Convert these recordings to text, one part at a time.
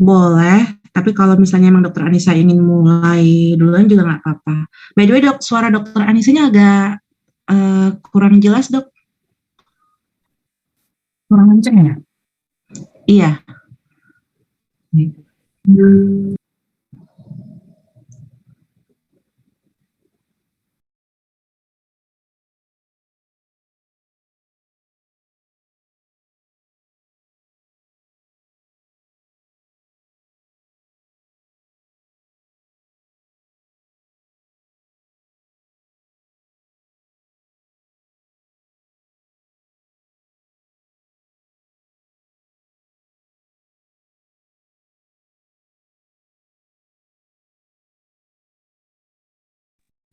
Boleh, tapi kalau misalnya emang dokter Anissa ingin mulai duluan juga nggak apa-apa. By the way dok, suara dokter Anissanya agak kurang jelas dok. Kurang kenceng ya? Iya, Hmm.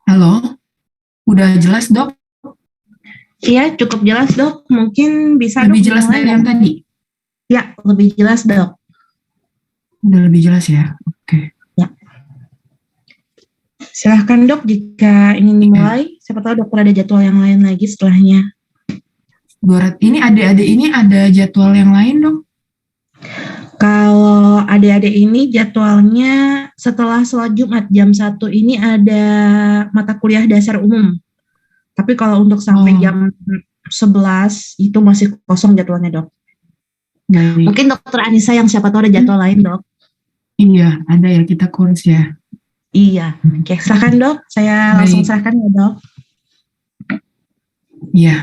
Halo, udah jelas dok? iya cukup jelas dok. Mungkin bisa dok Lebih jelas dimulai. dari yang tadi? Ya, lebih jelas dok. Udah lebih jelas ya? Oke. Ya. Silahkan dok jika ingin dimulai. Siapa tahu dokter ada jadwal yang lain lagi setelahnya. Buat ini adik-adik ini ada jadwal yang lain dong? Kalau adik-adik ini jadwalnya setelah sholat Jumat jam 1 ini ada mata kuliah dasar umum. Tapi kalau untuk sampai jam 11 itu masih kosong jadwalnya dok. Baik. Mungkin dokter Anissa yang siapa tahu ada jadwal lain dok. Iya, ada ya, kita kurus ya. Iya, oke silakan dok. Saya langsung serahkan ya dok. Iya.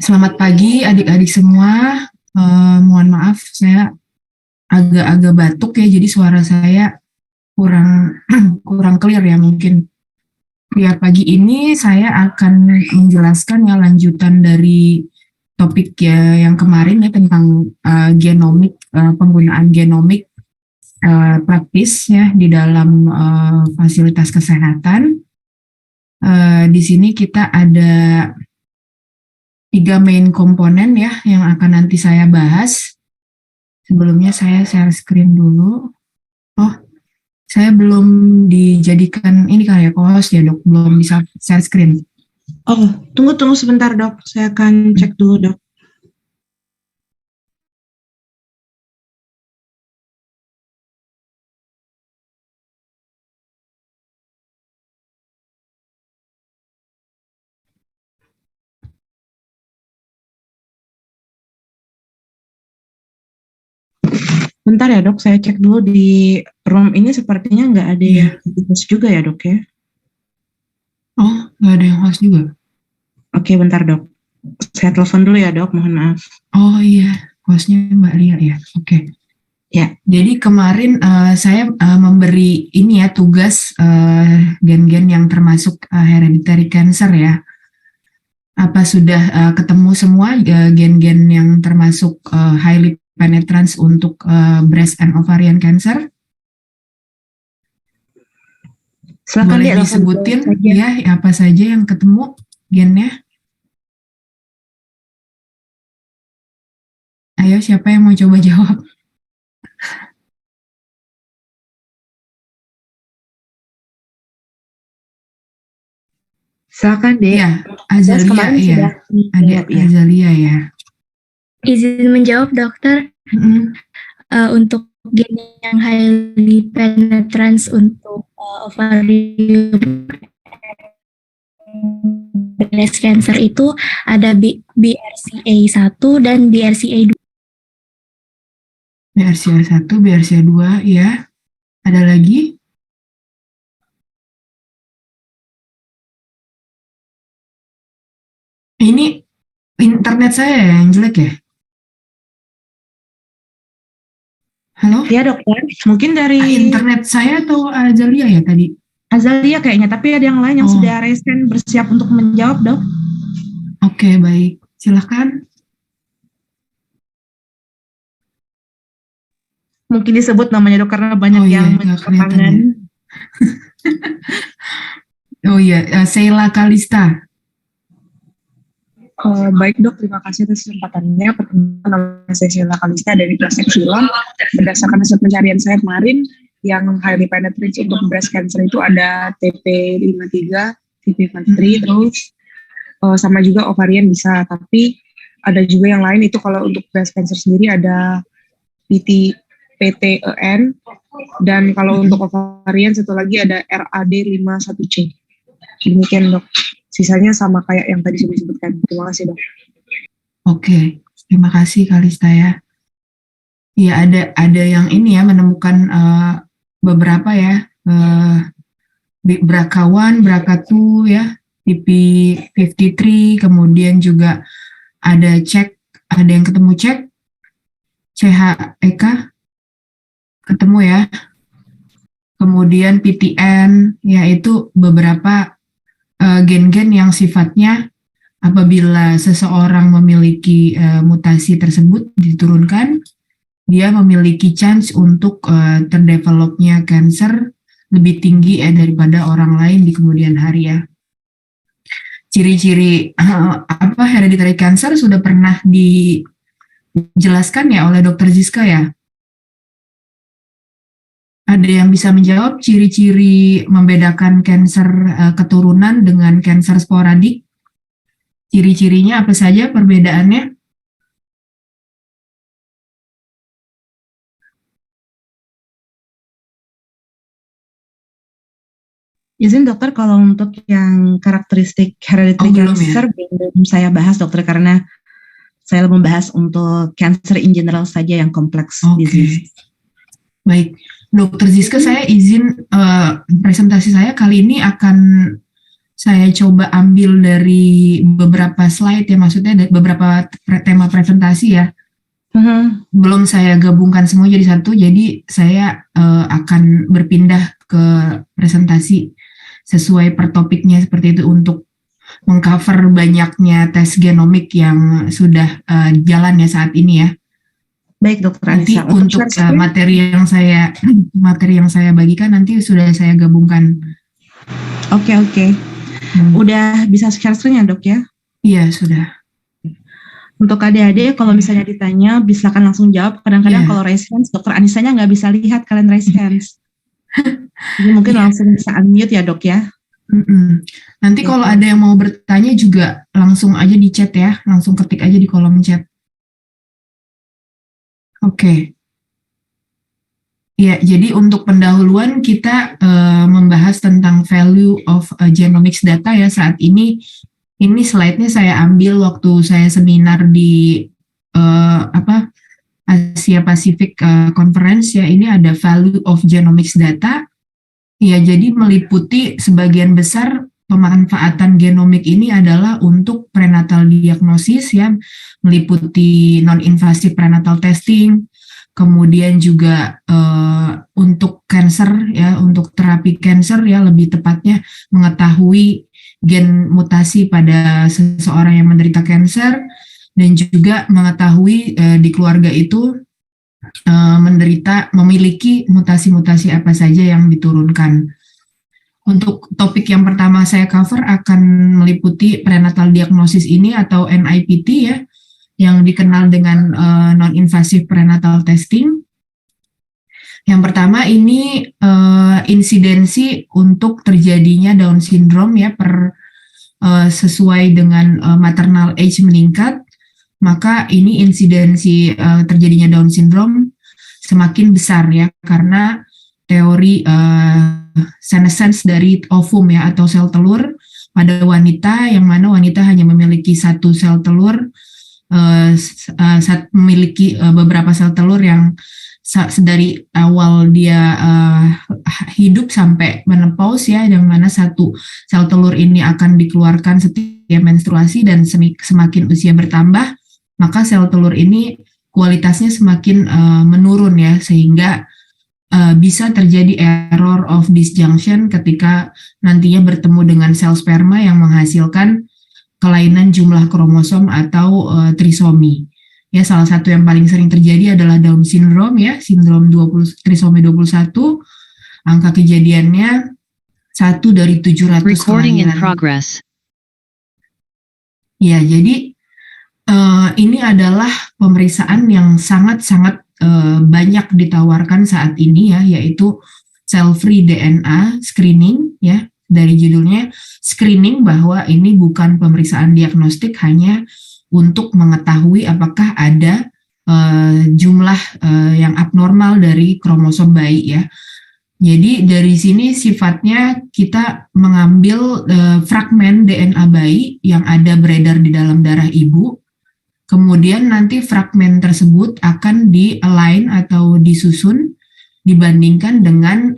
Selamat pagi adik-adik semua. Mohon maaf, saya agak-agak batuk ya, jadi suara saya kurang kurang clear ya mungkin. Ya, pagi ini saya akan menjelaskan ya lanjutan dari topik ya yang kemarin ya tentang genomik, penggunaan genomik praktis ya di dalam fasilitas kesehatan. Di sini kita ada 3 main komponen ya yang akan nanti saya bahas. Sebelumnya saya share screen dulu. Oh, saya belum dijadikan ini kali ya co-host ya dok, belum bisa share screen. Oh, tunggu sebentar dok, saya akan cek dulu dok. Bentar ya dok, saya cek dulu di room ini sepertinya nggak ada yang host juga ya dok ya. Oh, nggak ada yang host juga? Oke, bentar dok. Saya telepon dulu ya dok, mohon maaf. Oh iya, hostnya Mbak Lia ya, oke. Ya. Jadi kemarin saya memberi ini ya tugas gen-gen yang termasuk hereditary cancer ya. Apa sudah ketemu semua gen-gen yang termasuk highly penetrance untuk breast and ovarian cancer? Silakan boleh disebutin ya apa saja yang ketemu gennya? Ayo, siapa yang mau coba jawab? Silakan deh. Ya, Azalia ya. Ada Azalia ya. Izin menjawab dokter. Untuk gen yang highly penetrance untuk ovarium breast cancer itu ada BRCA1 dan BRCA2. BRCA1, BRCA2 ya. Ada lagi? Ini internet saya yang jelek ya? Halo? Ya dokter, mungkin dari internet saya atau Azalia ya tadi? Azalia kayaknya, tapi ada yang lain yang sudah resen bersiap untuk menjawab dok. Oke, baik. Silakan. Mungkin disebut namanya dok karena banyak yang tangan. Oh iya, Sheila Kalista. Baik dok, terima kasih atas kesempatannya. Perkenalkan, nama saya Sheila Kalista dari Plastik Film. Berdasarkan hasil pencarian saya kemarin, yang highly penetrance untuk breast cancer itu ada TP53, TP53, terus sama juga ovarian bisa. Tapi ada juga yang lain itu kalau untuk breast cancer sendiri ada PTEN, dan kalau untuk ovarian satu lagi ada RAD51C. Demikian dok. Sisanya sama kayak yang tadi sudah disebutkan. Terima kasih dok. Oke, terima kasih Kalista ya. Iya, ada yang ini ya, menemukan beberapa ya, BRCA1, BRCA2 ya, TP53, kemudian juga ada yang ketemu CHEK ketemu ya, kemudian PTN, yaitu beberapa gen-gen yang sifatnya apabila seseorang memiliki mutasi tersebut diturunkan, dia memiliki chance untuk terdevelopnya cancer lebih tinggi daripada orang lain di kemudian hari ya. Ciri-ciri hereditary cancer sudah pernah dijelaskan ya oleh Dr. Zizka ya. Ada yang bisa menjawab ciri-ciri membedakan cancer keturunan dengan cancer sporadik? Ciri-cirinya apa saja perbedaannya? Izin dokter, kalau untuk yang karakteristik hereditary cancer belum saya bahas dokter, karena saya membahas untuk cancer in general saja yang kompleks disease. Baik, Dokter Zizka, saya izin presentasi saya kali ini akan saya coba ambil dari beberapa slide ya, maksudnya dari beberapa tema presentasi ya. Belum saya gabungkan semua jadi satu, jadi saya akan berpindah ke presentasi sesuai per topiknya seperti itu untuk mengcover banyaknya tes genomik yang sudah jalan ya saat ini ya. Baik Dokter Nanti Anissa, untuk materi yang saya bagikan nanti sudah saya gabungkan. Oke. Udah bisa share screen ya dok ya? Iya sudah. Untuk adik-adik kalau misalnya ditanya silakan langsung jawab. Kadang-kadang kalau raise hands Dokter Anissanya nggak bisa lihat kalian raise hands. Jadi mungkin langsung bisa unmute ya dok ya. Nanti kalau ada yang mau bertanya juga langsung aja di chat ya, langsung ketik aja di kolom chat. Oke. Ya, jadi untuk pendahuluan kita membahas tentang value of genomics data ya saat ini. Ini slide-nya saya ambil waktu saya seminar di Asia Pacific Conference ya. Ini ada value of genomics data. Ya, jadi meliputi sebagian besar pemanfaatan genomik ini adalah untuk prenatal diagnosis ya, meliputi non-invasive prenatal testing, kemudian juga untuk cancer ya, untuk terapi cancer ya, lebih tepatnya mengetahui gen mutasi pada seseorang yang menderita cancer, dan juga mengetahui di keluarga itu memiliki mutasi-mutasi apa saja yang diturunkan. Untuk topik yang pertama saya cover akan meliputi prenatal diagnosis ini atau NIPT ya, yang dikenal dengan non-invasive prenatal testing. Yang pertama ini insidensi untuk terjadinya Down syndrome ya sesuai dengan maternal age meningkat, maka ini insidensi terjadinya Down syndrome semakin besar ya, karena teori senescence dari ovum ya atau sel telur pada wanita, yang mana wanita hanya memiliki satu sel telur, memiliki beberapa sel telur yang dari awal dia hidup sampai menopause ya, yang mana satu sel telur ini akan dikeluarkan setiap menstruasi, dan semakin usia bertambah maka sel telur ini kualitasnya semakin menurun ya, sehingga bisa terjadi error of disjunction ketika nantinya bertemu dengan sel sperma yang menghasilkan kelainan jumlah kromosom atau trisomi. Ya, salah satu yang paling sering terjadi adalah Down syndrome ya, sindrom trisomi 21. Angka kejadiannya 1 dari 700 kelahiran. Ya, jadi ini adalah pemeriksaan yang sangat-sangat banyak ditawarkan saat ini ya, yaitu cell-free DNA screening ya, dari judulnya screening, bahwa ini bukan pemeriksaan diagnostik, hanya untuk mengetahui apakah ada jumlah yang abnormal dari kromosom bayi ya. Jadi dari sini sifatnya kita mengambil fragmen DNA bayi yang ada beredar di dalam darah ibu, kemudian nanti fragmen tersebut akan di-align atau disusun dibandingkan dengan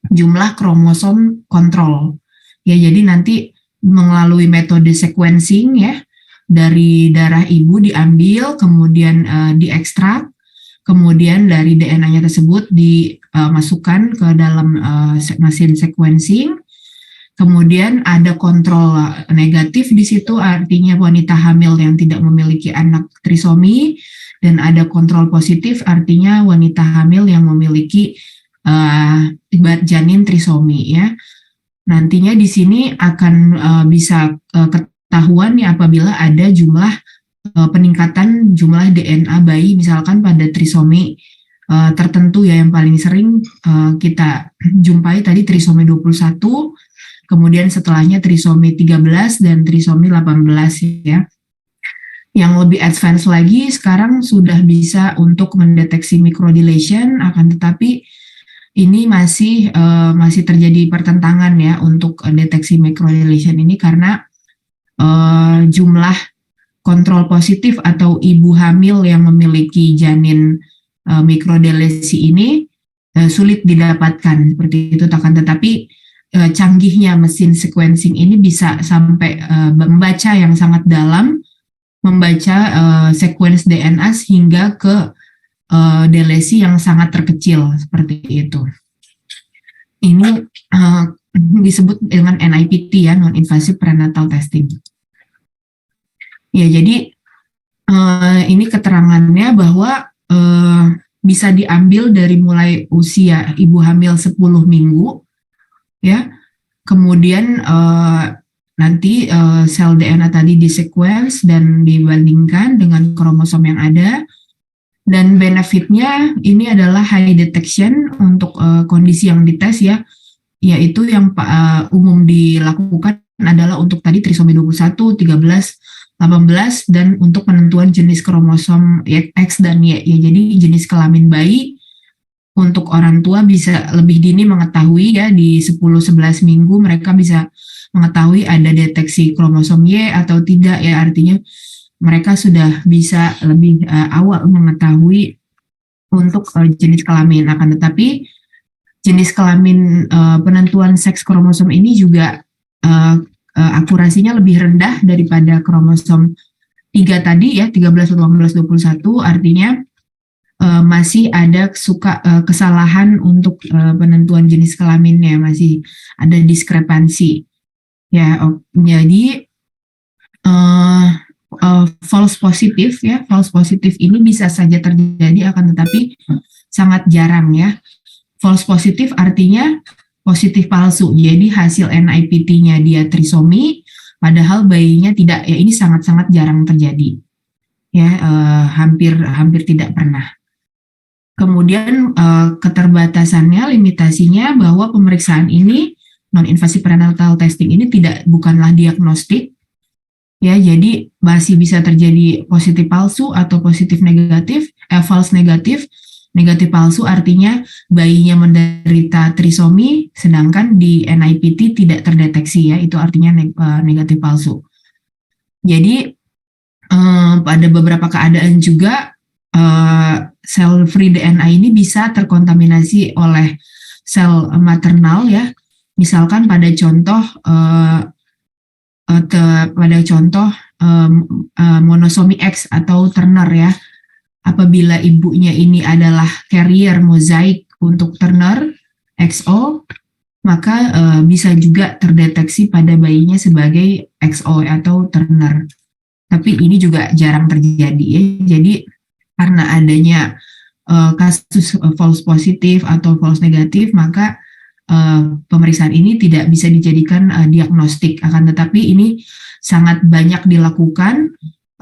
jumlah kromosom kontrol. Ya, jadi nanti melalui metode sequencing ya, dari darah ibu diambil, kemudian diekstrak, kemudian dari DNA-nya tersebut dimasukkan ke dalam mesin sequencing. Kemudian ada kontrol negatif di situ, artinya wanita hamil yang tidak memiliki anak trisomi, dan ada kontrol positif, artinya wanita hamil yang memiliki janin trisomi ya. Nantinya di sini akan bisa ketahuan ya apabila ada jumlah peningkatan jumlah DNA bayi misalkan pada trisomi tertentu ya, yang paling sering kita jumpai tadi trisomi 21, kemudian setelahnya trisomi 13 dan trisomi 18 ya. Yang lebih advance lagi sekarang sudah bisa untuk mendeteksi microdeletion, akan tetapi ini masih terjadi pertentangan ya untuk deteksi microdeletion ini karena jumlah kontrol positif atau ibu hamil yang memiliki janin mikrodelesi ini sulit didapatkan seperti itu. Akan tetapi canggihnya mesin sequencing ini bisa sampai membaca yang sangat dalam, membaca sequence DNA hingga ke delesi yang sangat terkecil seperti itu. Ini disebut dengan NIPT ya, non-invasive prenatal testing. Ya, jadi ini keterangannya bahwa bisa diambil dari mulai usia ibu hamil 10 minggu, ya. Kemudian nanti sel DNA tadi disequence dan dibandingkan dengan kromosom yang ada. Dan benefitnya ini adalah high detection untuk kondisi yang dites ya, yaitu yang umum dilakukan adalah untuk tadi trisomi 21, 13, 18, dan untuk penentuan jenis kromosom X dan Y. Ya, jadi jenis kelamin bayi untuk orang tua bisa lebih dini mengetahui ya, di 10-11 minggu mereka bisa mengetahui ada deteksi kromosom Y atau tidak ya, artinya mereka sudah bisa lebih awal mengetahui untuk jenis kelamin. Akan tetapi jenis kelamin penentuan seks kromosom ini juga akurasinya lebih rendah daripada kromosom 3 tadi ya, 13, 18, 21, artinya masih ada kesalahan untuk penentuan jenis kelaminnya, masih ada diskrepansi. Ya, jadi false positif ya, false positif ini bisa saja terjadi, akan tetapi sangat jarang ya. False positif artinya positif palsu, jadi hasil NIPT-nya dia trisomi, padahal bayinya tidak, ya ini sangat-sangat jarang terjadi, ya hampir tidak pernah. Kemudian keterbatasannya, limitasinya bahwa pemeriksaan ini non-invasive prenatal testing ini bukanlah diagnostik. Ya, jadi masih bisa terjadi positif palsu atau positif negatif, false negatif. Negatif palsu artinya bayinya menderita trisomi, sedangkan di NIPT tidak terdeteksi ya, itu artinya negatif palsu. Jadi pada beberapa keadaan juga sel free DNA ini bisa terkontaminasi oleh sel maternal ya, misalkan pada contoh monosomi X atau Turner ya. Apabila ibunya ini adalah carrier mozaik untuk Turner XO, maka bisa juga terdeteksi pada bayinya sebagai XO atau Turner. Tapi ini juga jarang terjadi ya. Jadi karena adanya kasus false positif atau false negatif, maka pemeriksaan ini tidak bisa dijadikan diagnostik. Akan tetapi ini sangat banyak dilakukan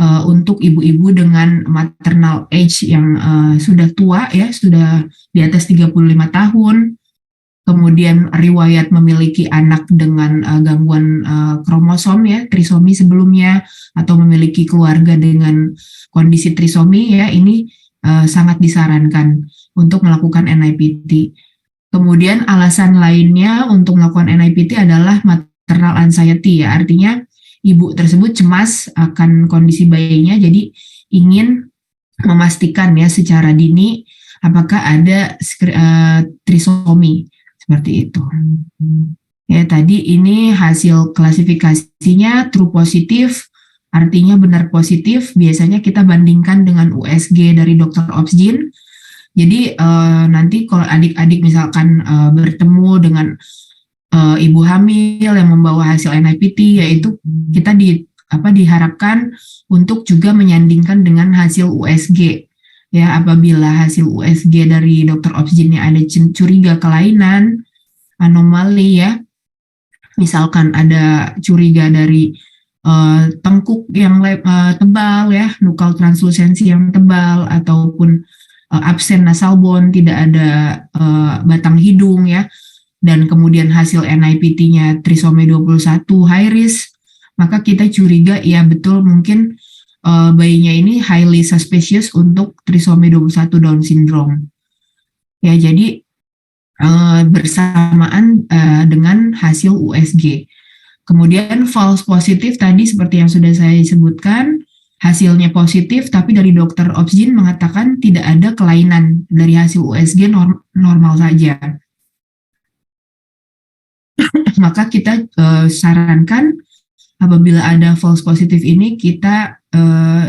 untuk ibu-ibu dengan maternal age yang sudah tua ya, sudah di atas 35 tahun, kemudian riwayat memiliki anak dengan gangguan kromosom ya, trisomi sebelumnya, atau memiliki keluarga dengan kondisi trisomi ya, ini sangat disarankan untuk melakukan NIPT. Kemudian alasan lainnya untuk melakukan NIPT adalah maternal anxiety ya, artinya ibu tersebut cemas akan kondisi bayinya, jadi ingin memastikan ya secara dini apakah ada trisomi seperti itu. Ya tadi ini hasil klasifikasinya true positif, artinya benar positif. Biasanya kita bandingkan dengan USG dari dokter obsgin. Jadi nanti kalau adik-adik misalkan bertemu dengan ibu hamil yang membawa hasil NIPT, yaitu kita diharapkan untuk juga menyandingkan dengan hasil USG. Ya, apabila hasil USG dari dokter obsginnya ada curiga kelainan, anomali ya, misalkan ada curiga dari tengkuk yang tebal ya, nukal translusensi yang tebal, ataupun absen nasal bone, tidak ada batang hidung ya, dan kemudian hasil NIPT-nya trisomi 21 high risk, maka kita curiga ya betul mungkin bayinya ini highly suspicious untuk trisomi 21 Down syndrome. Ya, jadi bersamaan dengan hasil USG. Kemudian false positif tadi seperti yang sudah saya sebutkan, hasilnya positif tapi dari dokter obsgin mengatakan tidak ada kelainan, dari hasil USG normal saja. Maka kita sarankan apabila ada false positif ini kita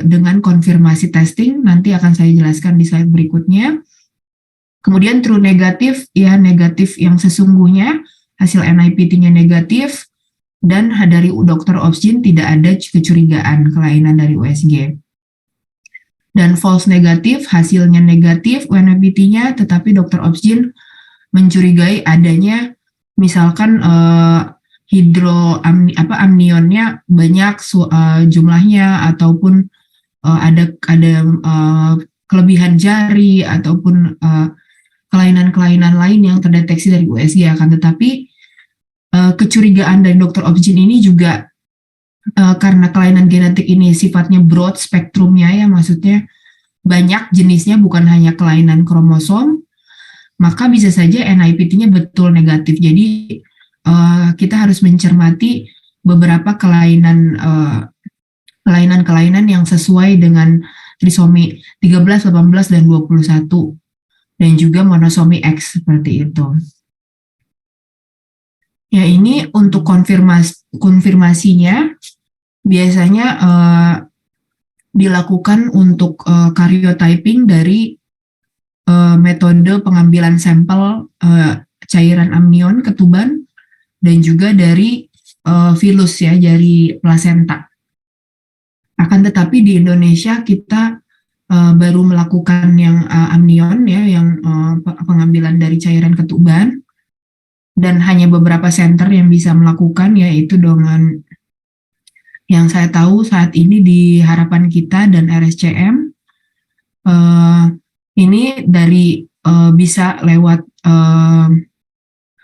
dengan konfirmasi testing, nanti akan saya jelaskan di slide berikutnya. Kemudian true negatif, ya negatif yang sesungguhnya, hasil NIPT-nya negatif, dan dari dokter obsgin tidak ada kecurigaan kelainan dari USG. Dan false negatif, hasilnya negatif NIPT-nya, tetapi dokter obsgin mencurigai adanya misalkan amnionnya banyak jumlahnya, ataupun ada kelebihan jari, ataupun kelainan-kelainan lain yang terdeteksi dari USG. Akan tetapi kecurigaan dari dokter obsgin ini juga karena kelainan genetik ini sifatnya broad spektrumnya ya, maksudnya banyak jenisnya, bukan hanya kelainan kromosom, maka bisa saja NIPT-nya betul negatif. Jadi kita harus mencermati beberapa kelainan-kelainan yang sesuai dengan trisomi 13, 18, dan 21, dan juga monosomi X seperti itu. Ya, ini untuk konfirmasinya biasanya dilakukan untuk karyotyping dari metode pengambilan sampel cairan amnion ketuban, dan juga dari filus ya, dari plasenta. Akan tetapi di Indonesia kita baru melakukan yang amnion ya, yang pengambilan dari cairan ketuban, dan hanya beberapa center yang bisa melakukan, yaitu dengan yang saya tahu saat ini di Harapan Kita dan RSCM. Ini dari bisa lewat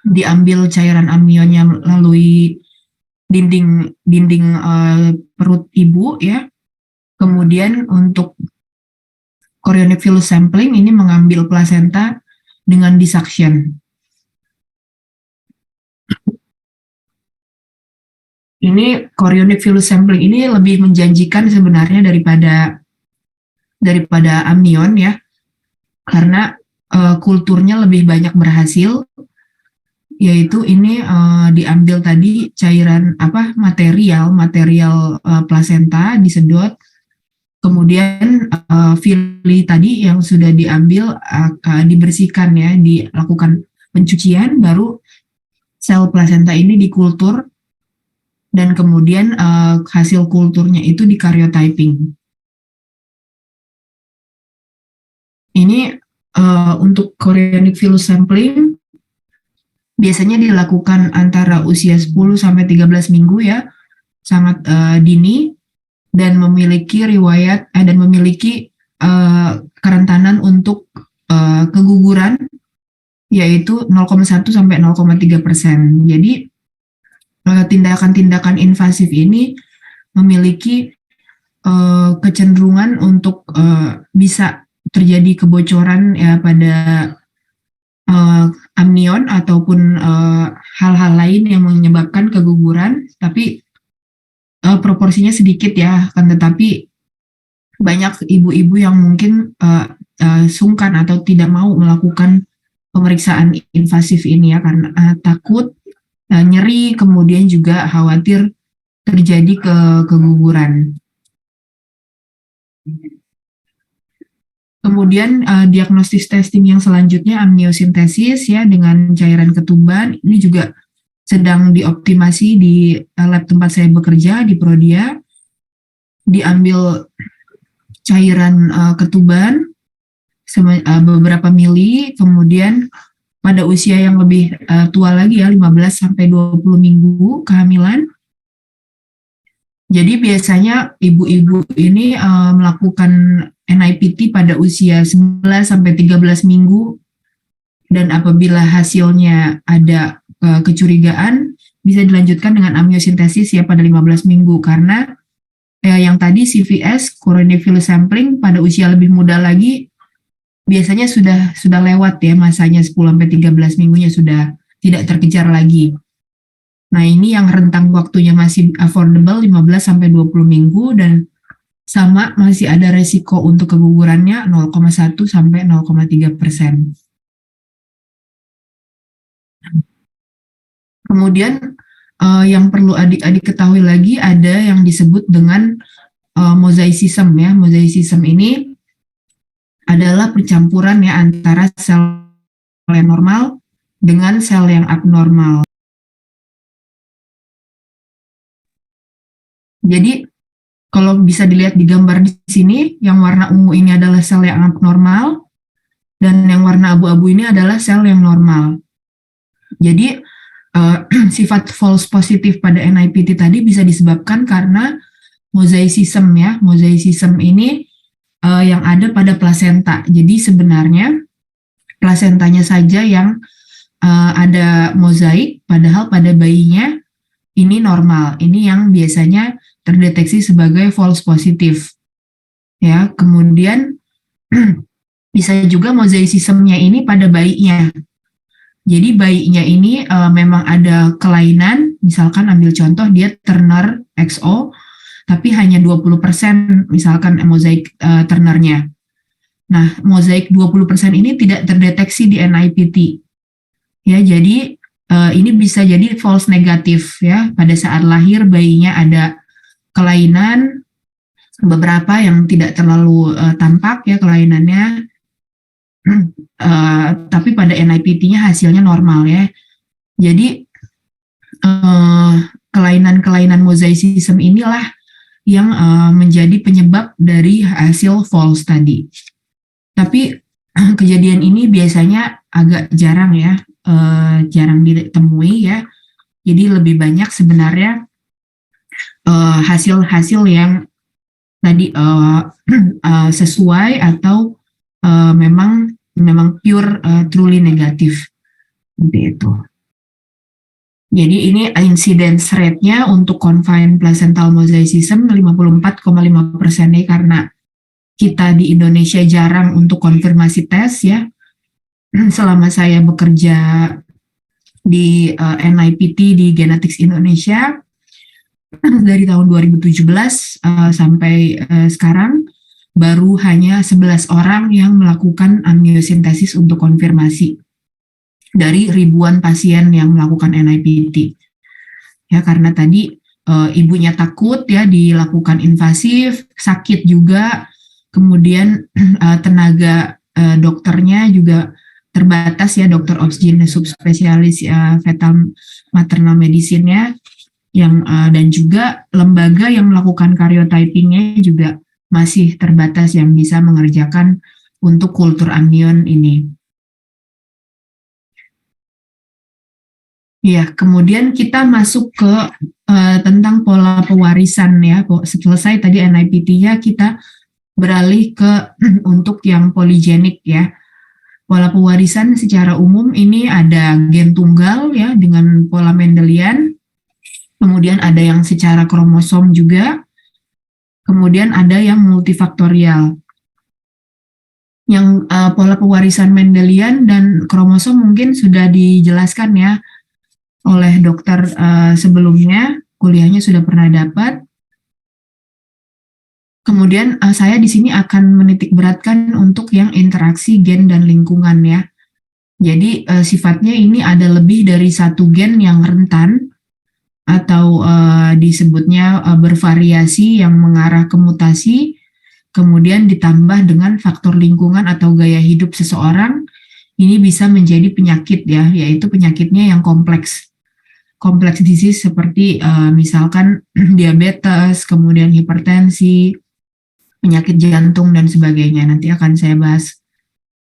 diambil cairan amnionnya melalui dinding perut ibu ya. Kemudian untuk chorionic villus sampling ini mengambil plasenta dengan dissection. Ini chorionic villus sampling ini lebih menjanjikan sebenarnya daripada amnion ya, karena kulturnya lebih banyak berhasil, yaitu ini diambil tadi cairan material plasenta disedot, kemudian fili tadi yang sudah diambil dibersihkan ya, dilakukan pencucian, baru sel plasenta ini dikultur, dan kemudian hasil kulturnya itu di karyotyping. Ini untuk chorionic villus sampling biasanya dilakukan antara usia 10 sampai 13 minggu ya, sangat dini, dan memiliki riwayat dan memiliki kerentanan untuk keguguran yaitu 0,1 sampai 0,3%. Jadi tindakan-tindakan invasif ini memiliki kecenderungan untuk bisa terjadi kebocoran ya pada amnion ataupun hal-hal lain yang menyebabkan keguguran, tapi proporsinya sedikit ya, kan, tetapi banyak ibu-ibu yang mungkin sungkan atau tidak mau melakukan pemeriksaan invasif ini ya karena takut nyeri, kemudian juga khawatir terjadi keguguran. Kemudian diagnostis testing yang selanjutnya amniosintesis ya dengan cairan ketuban, ini juga sedang dioptimasi di lab tempat saya bekerja di Prodia. Diambil cairan ketuban beberapa mili, kemudian pada usia yang lebih tua lagi ya 15 sampai 20 minggu kehamilan. Jadi biasanya ibu-ibu ini melakukan NIPT pada usia 11 sampai 13 minggu, dan apabila hasilnya ada kecurigaan bisa dilanjutkan dengan amniosintesis ya pada 15 minggu, karena yang tadi CVS coronary villus sampling pada usia lebih muda lagi biasanya sudah lewat ya masanya 10 sampai 13 minggunya, sudah tidak terkejar lagi. Nah, ini yang rentang waktunya masih affordable 15 sampai 20 minggu, dan sama masih ada resiko untuk kegugurannya 0,1 sampai 0,3%. Kemudian yang perlu adik-adik ketahui lagi ada yang disebut dengan mosaicism ya. Mosaicism ini adalah percampuran ya antara sel yang normal dengan sel yang abnormal. Jadi kalau bisa dilihat di gambar di sini, yang warna ungu ini adalah sel yang abnormal, dan yang warna abu-abu ini adalah sel yang normal. Jadi sifat false positif pada NIPT tadi bisa disebabkan karena mosaicism ya. Mosaicism ini yang ada pada plasenta. Jadi sebenarnya plasentanya saja yang ada mozaik, padahal pada bayinya ini normal. Ini yang biasanya terdeteksi sebagai false positif. Ya, kemudian bisa juga mosaicismnya ini pada bayinya. Jadi bayinya ini memang ada kelainan, misalkan ambil contoh dia Turner XO, tapi hanya 20% misalkan mozaik Turnernya. Nah, mozaik 20% ini tidak terdeteksi di NIPT. Ya, jadi ini bisa jadi false negatif ya. Pada saat lahir bayinya ada kelainan, beberapa yang tidak terlalu tampak ya kelainannya, tapi pada NIPT-nya hasilnya normal ya. Jadi kelainan-kelainan mosaicism inilah yang menjadi penyebab dari hasil false tadi. Tapi kejadian ini biasanya agak jarang ya, jarang ditemui ya. Jadi lebih banyak sebenarnya hasil-hasil yang tadi sesuai atau memang pure truly negatif seperti itu. Jadi ini incidence rate-nya untuk confined placental mosaicism 54,5% karena kita di Indonesia jarang untuk konfirmasi tes ya. Selama saya bekerja di NIPT di Genetics Indonesia dari tahun 2017 sampai sekarang baru hanya 11 orang yang melakukan amniosintesis untuk konfirmasi dari ribuan pasien yang melakukan NIPT. Ya, karena tadi ibunya takut ya dilakukan invasif, sakit juga, kemudian tenaga dokternya juga terbatas ya, dokter obsgin subspesialis fetal maternal medicine-nya yang dan juga lembaga yang melakukan karyotyping-nya juga masih terbatas yang bisa mengerjakan untuk kultur amnion ini. Ya, kemudian kita masuk ke tentang pola pewarisan ya. Selesai tadi NIPT-nya, kita beralih ke untuk yang poligenik ya. Pola pewarisan secara umum ini ada gen tunggal ya dengan pola Mendelian, kemudian ada yang secara kromosom juga, kemudian ada yang multifaktorial. Yang pola pewarisan Mendelian dan kromosom mungkin sudah dijelaskan ya oleh dokter sebelumnya, kuliahnya sudah pernah dapat. Kemudian saya di sini akan menitik beratkan untuk yang interaksi gen dan lingkungan ya. Jadi sifatnya ini ada lebih dari satu gen yang rentan atau disebutnya bervariasi yang mengarah ke mutasi, kemudian ditambah dengan faktor lingkungan atau gaya hidup seseorang, ini bisa menjadi penyakit ya, yaitu penyakitnya yang kompleks. Kompleks disease seperti misalkan diabetes, kemudian hipertensi, penyakit jantung dan sebagainya. Nanti akan saya bahas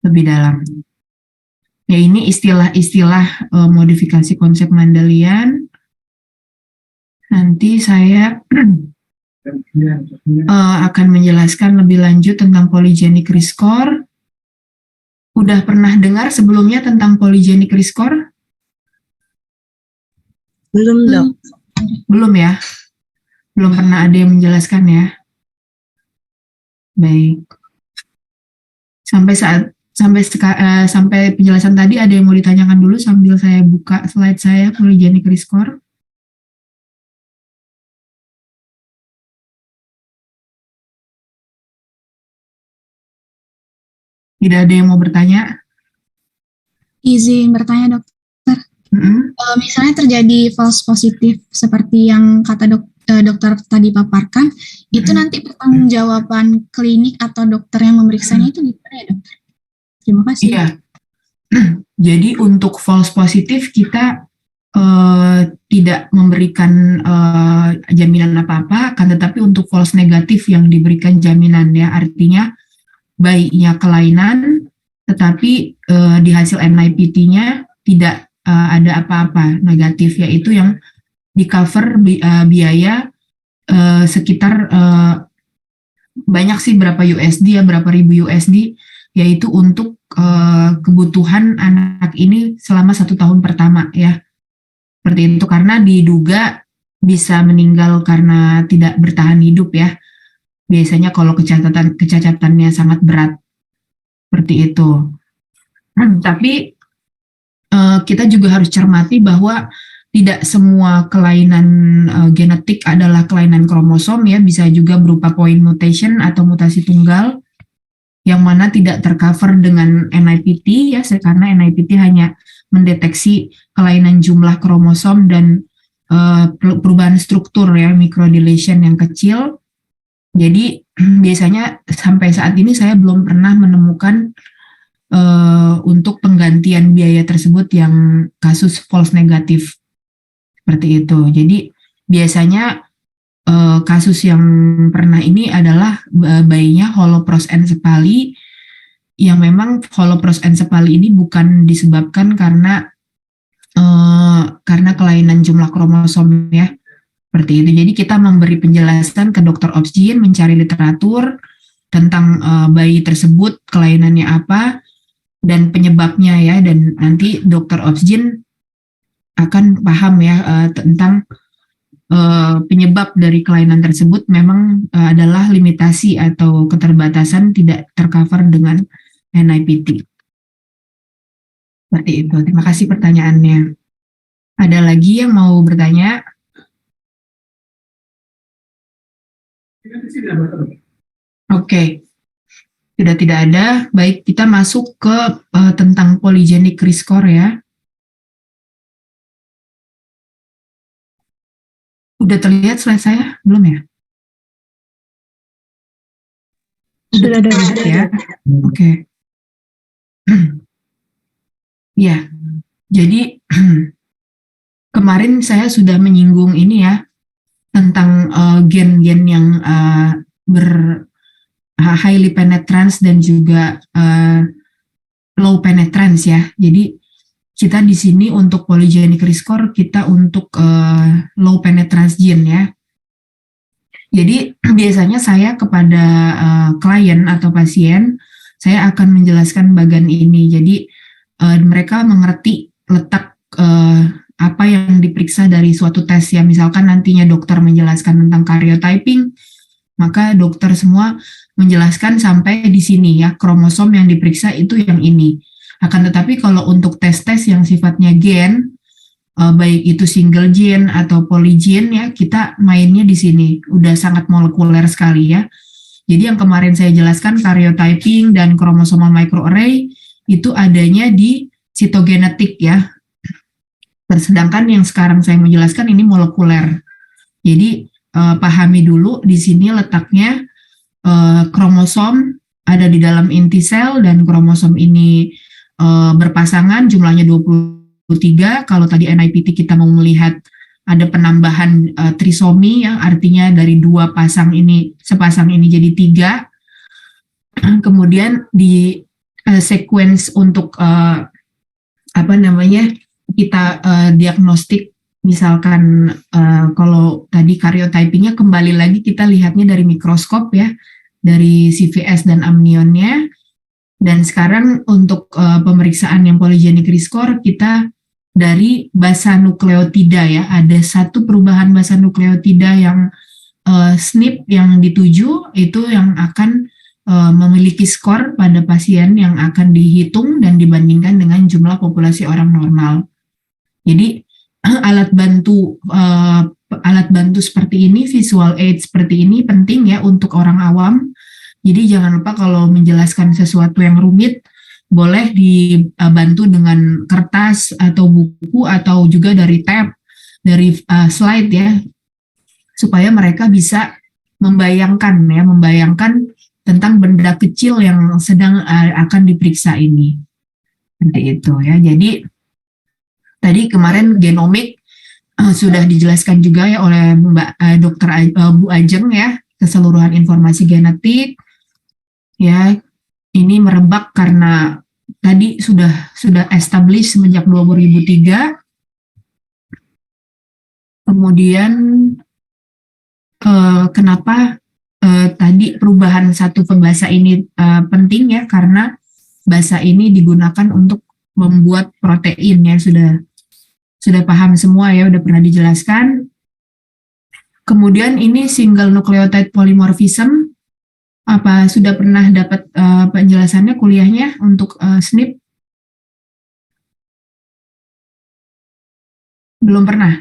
lebih dalam. Ya ini istilah-istilah modifikasi konsep Mendelian. Nanti saya akan menjelaskan lebih lanjut tentang polygenic rescore. Udah pernah dengar sebelumnya tentang polygenic rescore? Belum, Dok. Belum ya? Belum pernah ada yang menjelaskan ya? Baik. Sampai penjelasan tadi ada yang mau ditanyakan dulu sambil saya buka slide saya polygenic rescore. Tidak ada yang mau bertanya? Izin bertanya, dokter. Misalnya terjadi false positif seperti yang kata dokter tadi paparkan, itu nanti pertanggungjawaban klinik atau dokter yang memeriksanya itu gimana ya, dokter? Terima kasih. Iya. Jadi untuk false positif kita tidak memberikan jaminan apa-apa, akan tetapi untuk false negatif yang diberikan jaminan ya, artinya bayinya kelainan, tetapi di hasil NIPT-nya tidak ada apa-apa negatif, yaitu yang di cover biaya sekitar banyak sih berapa USD ya, berapa ribu USD, yaitu untuk kebutuhan anak ini selama 1 tahun pertama ya. Seperti itu, karena diduga bisa meninggal karena tidak bertahan hidup ya. Biasanya kalau kecacatannya sangat berat, seperti itu. Tapi kita juga harus cermati bahwa tidak semua kelainan genetik adalah kelainan kromosom ya, bisa juga berupa point mutation atau mutasi tunggal yang mana tidak tercover dengan NIPT ya, karena NIPT hanya mendeteksi kelainan jumlah kromosom dan perubahan struktur ya, microdeletion yang kecil. Jadi biasanya sampai saat ini saya belum pernah menemukan untuk penggantian biaya tersebut yang kasus false negatif seperti itu. Jadi biasanya kasus yang pernah ini adalah bayinya holoprosencephaly, yang memang holoprosencephaly ini bukan disebabkan karena kelainan jumlah kromosom ya, seperti itu. Jadi kita memberi penjelasan ke dokter obsgin, mencari literatur tentang bayi tersebut, kelainannya apa, dan penyebabnya ya, dan nanti dokter obsgin akan paham ya tentang penyebab dari kelainan tersebut memang adalah limitasi atau keterbatasan tidak tercover dengan NIPT. Seperti itu. Terima kasih pertanyaannya. Ada lagi yang mau bertanya? Oke. Sudah tidak ada. Baik, kita masuk ke tentang polygenic rescore ya. Udah terlihat slide saya? Belum ya? Sudah terlihat ya? Oke. Ya, jadi kemarin saya sudah menyinggung ini ya, tentang gen-gen yang highly penetrance dan juga low penetrance ya. Jadi kita di sini untuk polygenic rescore kita untuk low penetrance gene ya. Jadi biasanya saya kepada klien atau pasien saya akan menjelaskan bagian ini. Jadi mereka mengerti letak apa yang diperiksa dari suatu tes ya. Misalkan nantinya dokter menjelaskan tentang karyotyping, maka dokter semua menjelaskan sampai di sini ya, kromosom yang diperiksa itu yang ini. Akan tetapi kalau untuk tes-tes yang sifatnya gen, baik itu single gene atau polygene ya, kita mainnya di sini. Udah sangat molekuler sekali ya. Jadi yang kemarin saya jelaskan karyotyping dan kromosomal microarray itu adanya di sitogenetik ya. Sedangkan yang sekarang saya mau jelaskan ini molekuler. Jadi pahami dulu di sini letaknya kromosom ada di dalam inti sel dan kromosom ini berpasangan jumlahnya 23. Kalau tadi NIPT kita mau melihat ada penambahan trisomi ya, artinya dari dua pasang ini, sepasang ini jadi 3. Kemudian di sequence untuk apa namanya, kita diagnostik, misalkan kalau tadi karyotypingnya kembali lagi kita lihatnya dari mikroskop ya, dari CVS dan amnionnya. Dan sekarang untuk pemeriksaan yang polygenic rescore kita dari basa nukleotida ya, ada satu perubahan basa nukleotida yang SNP yang dituju itu yang akan memiliki skor pada pasien yang akan dihitung dan dibandingkan dengan jumlah populasi orang normal. Jadi alat bantu seperti ini, visual aid seperti ini penting ya untuk orang awam. Jadi jangan lupa kalau menjelaskan sesuatu yang rumit, boleh dibantu dengan kertas atau buku atau juga dari tab, dari slide ya, supaya mereka bisa membayangkan tentang benda kecil yang sedang akan diperiksa ini. Seperti itu ya. Jadi tadi kemarin genomik sudah dijelaskan juga ya oleh Dokter Bu Ajeng ya, keseluruhan informasi genetik ya. Ini merebak karena tadi sudah established semenjak 2003. Kemudian kenapa tadi perubahan satu bahasa ini penting ya, karena bahasa ini digunakan untuk membuat protein ya, sudah paham semua ya, udah pernah dijelaskan. Kemudian ini single nucleotide polymorphism, apa sudah pernah dapat penjelasannya kuliahnya untuk SNP? Belum pernah?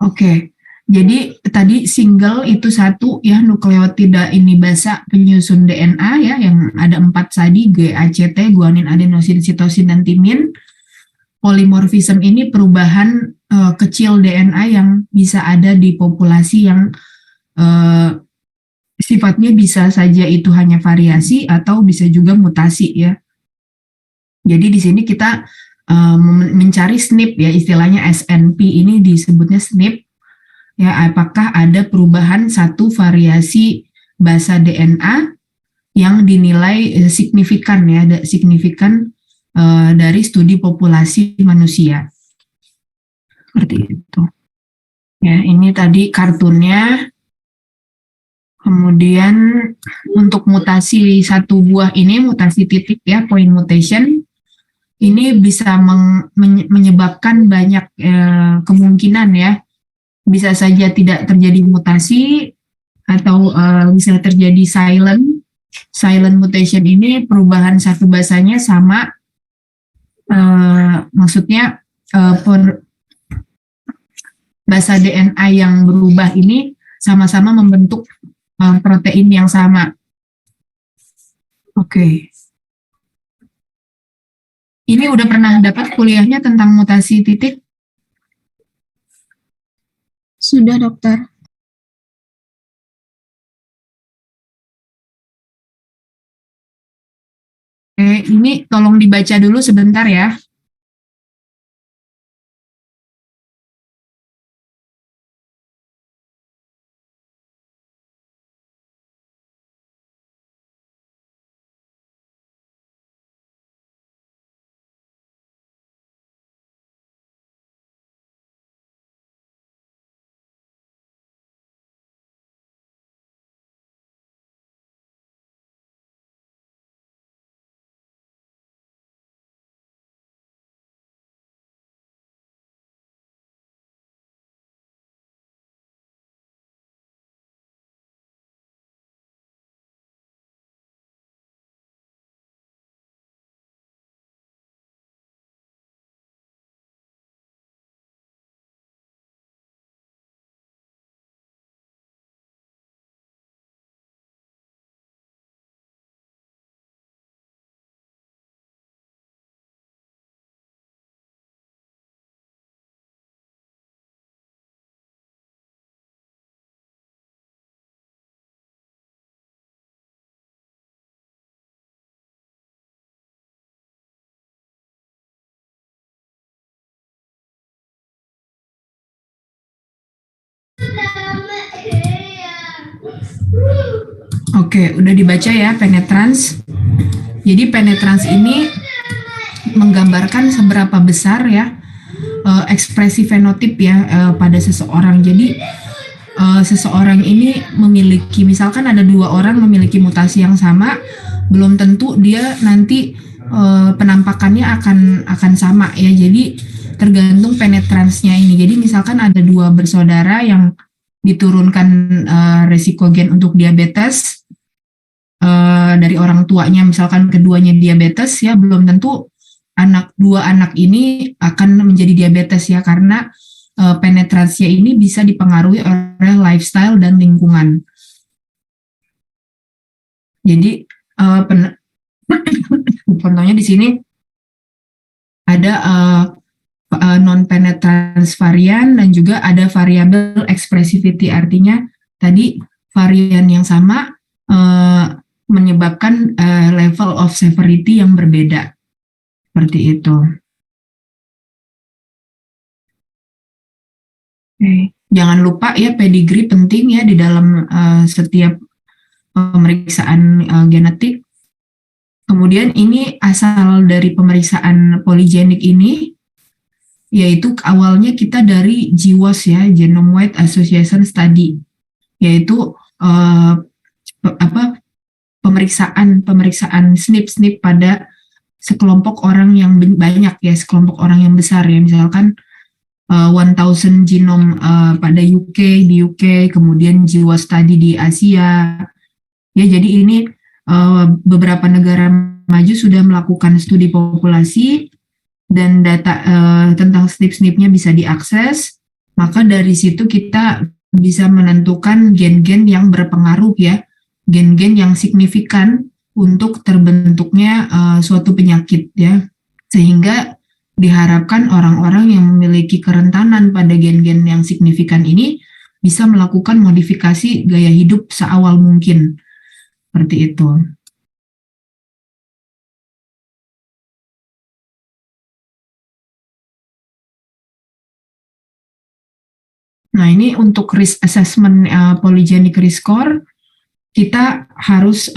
Oke. Jadi tadi single itu satu ya, nukleotida ini basa penyusun DNA ya, yang ada 4 tadi, GACT, guanin, adenosin, sitosin, dan timin. Polymorphism ini perubahan kecil DNA yang bisa ada di populasi yang sifatnya bisa saja itu hanya variasi atau bisa juga mutasi ya. Jadi di sini kita mencari SNP ya, istilahnya SNP ini disebutnya SNP ya, apakah ada perubahan satu variasi basa DNA yang dinilai signifikan ya, signifikan dari studi populasi manusia. Seperti itu. Ya, ini tadi kartunnya. Kemudian untuk mutasi satu buah ini, mutasi titik ya, point mutation, ini bisa menyebabkan banyak kemungkinan ya. Bisa saja tidak terjadi mutasi atau bisa terjadi silent mutation. Ini perubahan satu basanya sama, maksudnya basa DNA yang berubah ini sama-sama membentuk protein yang sama. Oke. Ini udah pernah dapat kuliahnya tentang mutasi titik? Sudah, dokter. Oke, ini tolong dibaca dulu sebentar ya. Oke, udah dibaca ya penetrans. Jadi penetrans ini menggambarkan seberapa besar ya ekspresi fenotip ya pada seseorang. Jadi seseorang ini memiliki, misalkan ada 2 orang memiliki mutasi yang sama, belum tentu dia nanti penampakannya akan sama ya. Jadi tergantung penetransnya ini. Jadi misalkan ada 2 bersaudara yang diturunkan resiko gen untuk diabetes dari orang tuanya, misalkan keduanya diabetes ya, belum tentu 2 anak ini akan menjadi diabetes ya, karena penetrasinya ini bisa dipengaruhi oleh lifestyle dan lingkungan. Jadi contohnya di sini ada non-penetrans varian dan juga ada variabel expressivity, artinya tadi varian yang sama menyebabkan level of severity yang berbeda. Seperti itu. Oke. Jangan lupa ya, pedigree penting ya di dalam setiap pemeriksaan genetik. Kemudian ini asal dari pemeriksaan poligenik ini, yaitu awalnya kita dari GWAS ya, Genome Wide Association Study, yaitu pemeriksaan SNP pada sekelompok orang yang banyak ya, sekelompok orang yang besar ya, misalkan 1000 genome pada di UK, kemudian GWAS study di Asia ya. Jadi ini beberapa negara maju sudah melakukan studi populasi dan data tentang SNP-nya bisa diakses, maka dari situ kita bisa menentukan gen-gen yang berpengaruh ya, gen-gen yang signifikan untuk terbentuknya suatu penyakit ya, sehingga diharapkan orang-orang yang memiliki kerentanan pada gen-gen yang signifikan ini bisa melakukan modifikasi gaya hidup seawal mungkin, seperti itu. Nah, ini untuk risk assessment polygenic risk score, kita harus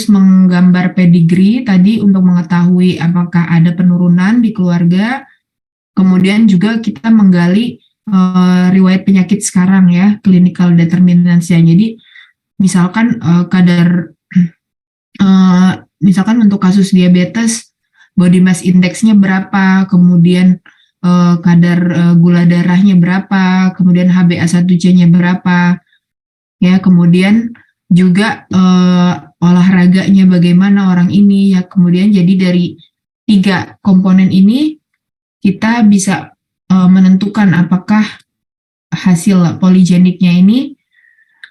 menggambar pedigree tadi untuk mengetahui apakah ada penurunan di keluarga. Kemudian juga kita menggali riwayat penyakit sekarang ya, clinical determinants ya. Jadi misalkan misalkan untuk kasus diabetes, body mass index-nya berapa, kemudian kadar gula darahnya berapa, kemudian HbA1c-nya berapa, ya, kemudian juga olahraganya bagaimana orang ini ya. Kemudian jadi dari 3 komponen ini kita bisa menentukan apakah hasil poligeniknya ini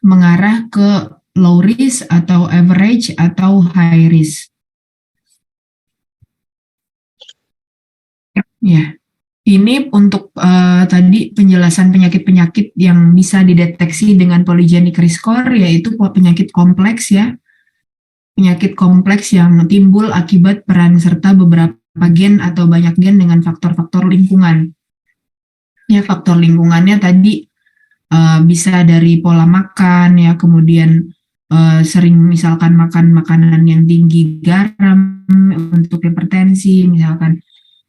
mengarah ke low risk atau average atau high risk. Ya. Ini untuk tadi penjelasan penyakit-penyakit yang bisa dideteksi dengan polygenic risk score, yaitu penyakit kompleks ya. Penyakit kompleks yang timbul akibat peran serta beberapa gen atau banyak gen dengan faktor-faktor lingkungan. Ya, faktor lingkungannya tadi bisa dari pola makan ya, kemudian sering misalkan makan makanan yang tinggi garam untuk hipertensi misalkan,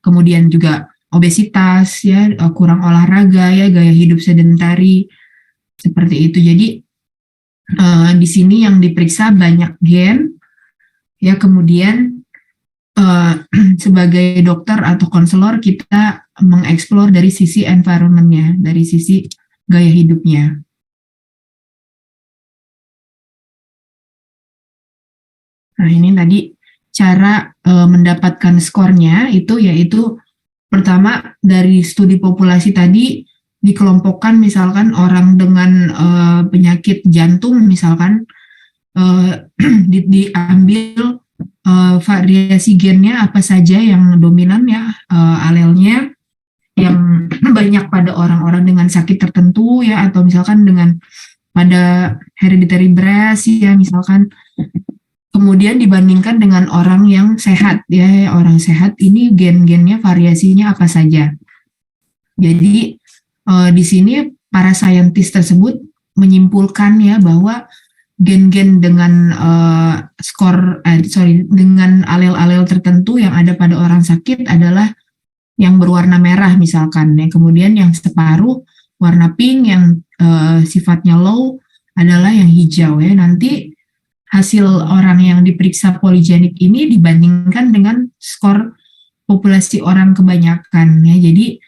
kemudian juga obesitas ya, kurang olahraga ya, gaya hidup sedentari, seperti itu. Jadi di sini yang diperiksa banyak gen ya. Kemudian sebagai dokter atau konselor kita mengeksplor dari sisi environment-nya, dari sisi gaya hidupnya. Nah, ini tadi cara mendapatkan skornya itu, yaitu pertama dari studi populasi tadi dikelompokkan, misalkan orang dengan penyakit jantung misalkan diambil variasi gennya apa saja yang dominan ya, alelnya yang banyak pada orang-orang dengan sakit tertentu ya, atau misalkan dengan pada hereditary breast ya misalkan. Kemudian dibandingkan dengan orang yang sehat ya, orang sehat ini gen-gennya variasinya apa saja. Jadi di sini para saintis tersebut menyimpulkan ya bahwa gen-gen dengan dengan alel-alel tertentu yang ada pada orang sakit adalah yang berwarna merah misalkan ya. Kemudian yang separuh warna pink, yang sifatnya low adalah yang hijau ya. Nanti hasil orang yang diperiksa poligenik ini dibandingkan dengan skor populasi orang kebanyakan ya. Jadi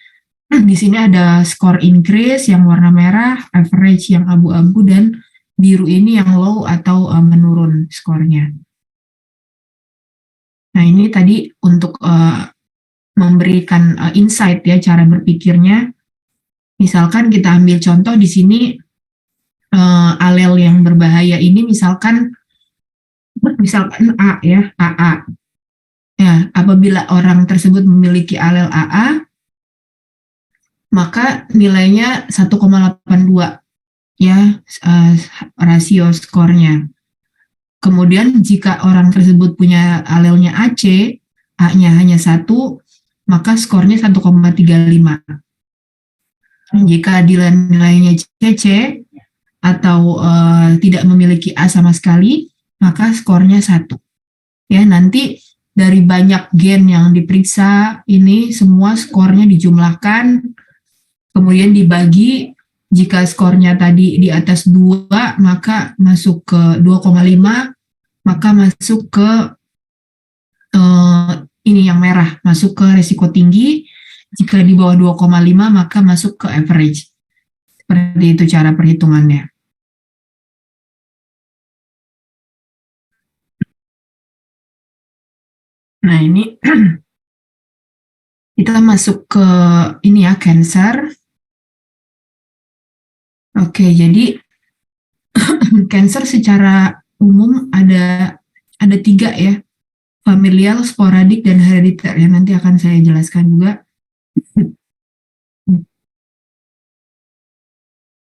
di sini ada skor increase yang warna merah, average yang abu-abu, dan biru ini yang low atau menurun skornya. Nah ini tadi untuk memberikan insight ya cara berpikirnya. Misalkan kita ambil contoh di sini alel yang berbahaya ini misalkan A ya, AA. Ya, apabila orang tersebut memiliki alel AA, maka nilainya 1,82 ya rasio skornya. Kemudian jika orang tersebut punya alelnya AC, A-nya hanya 1, maka skornya 1,35. Jika nilainya CC atau tidak memiliki A sama sekali, maka skornya 1. Ya, nanti dari banyak gen yang diperiksa ini semua skornya dijumlahkan, kemudian dibagi. Jika skornya tadi di atas 2, maka masuk ke 2,5, maka masuk ke ini yang merah, masuk ke risiko tinggi. Jika di bawah 2,5, maka masuk ke average. Seperti itu cara perhitungannya. Nah ini kita masuk ke ini ya, cancer. Oke, jadi cancer secara umum ada 3 ya, familial, sporadik, dan herediter ya. Nanti akan saya jelaskan juga.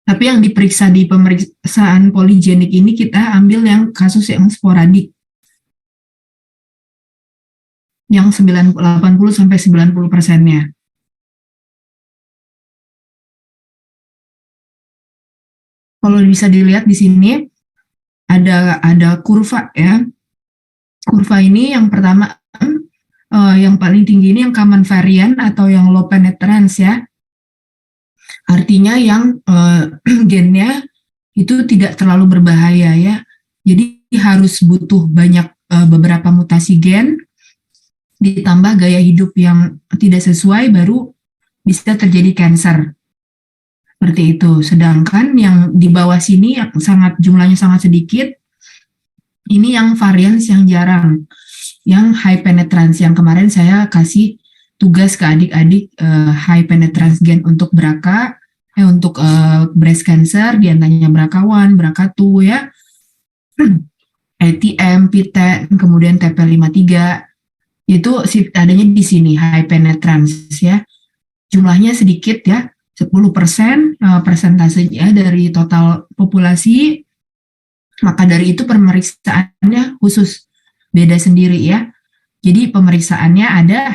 Tapi yang diperiksa di pemeriksaan poligenik ini kita ambil yang kasus yang sporadik, yang 80-90%-nya. Kalau bisa dilihat di sini ada kurva ya. Kurva ini yang pertama yang paling tinggi ini yang common variant atau yang low penetrance ya. Artinya yang gennya itu tidak terlalu berbahaya ya. Jadi harus butuh banyak beberapa mutasi gen ditambah gaya hidup yang tidak sesuai baru bisa terjadi cancer. Seperti itu. Sedangkan yang di bawah sini yang jumlahnya sangat sedikit, ini yang varians yang jarang, yang high penetrance. Yang kemarin saya kasih tugas ke adik-adik high penetrance gen untuk BRCA, untuk breast cancer, diantaranya BRCA1, BRCA2 ya, ATM, PTEN, kemudian TP53, itu adanya di sini high penetrance ya. Jumlahnya sedikit ya, 10% persentasenya dari total populasi. Maka dari itu pemeriksaannya khusus, beda sendiri ya. Jadi pemeriksaannya ada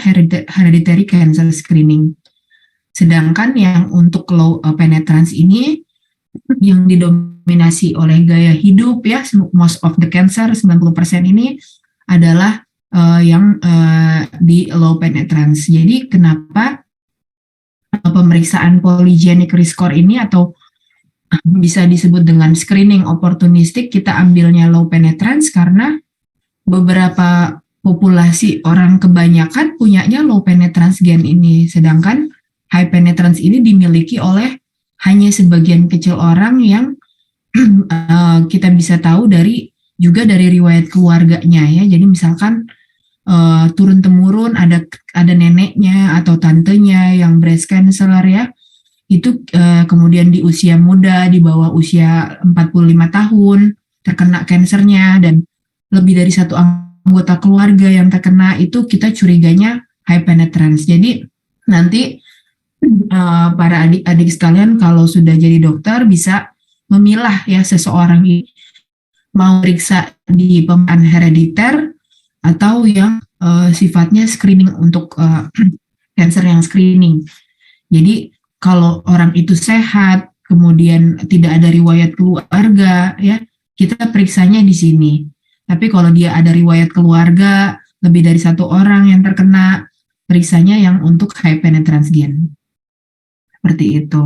hereditary cancer screening. Sedangkan yang untuk low penetrance ini yang didominasi oleh gaya hidup ya, most of the cancer 90% ini adalah yang di low penetrance. Jadi kenapa pemeriksaan polygenic risk score ini atau bisa disebut dengan screening opportunistic, kita ambilnya low penetrance karena beberapa populasi orang kebanyakan punyanya low penetrance gen ini, sedangkan high penetrance ini dimiliki oleh hanya sebagian kecil orang yang kita bisa tahu juga dari riwayat keluarganya ya. Jadi misalkan turun-temurun ada neneknya atau tantenya yang breast cancer ya, itu kemudian di usia muda, di bawah usia 45 tahun terkena kansernya, dan lebih dari satu anggota keluarga yang terkena, itu kita curiganya high penetrance. Jadi nanti para adik-adik sekalian kalau sudah jadi dokter bisa memilah ya seseorang ini mau periksa di pemeriksaan herediter atau yang sifatnya screening untuk cancer yang screening. Jadi kalau orang itu sehat, kemudian tidak ada riwayat keluarga, ya kita periksanya di sini. Tapi kalau dia ada riwayat keluarga, lebih dari 1 orang yang terkena, periksanya yang untuk high penetrance gen. Seperti itu.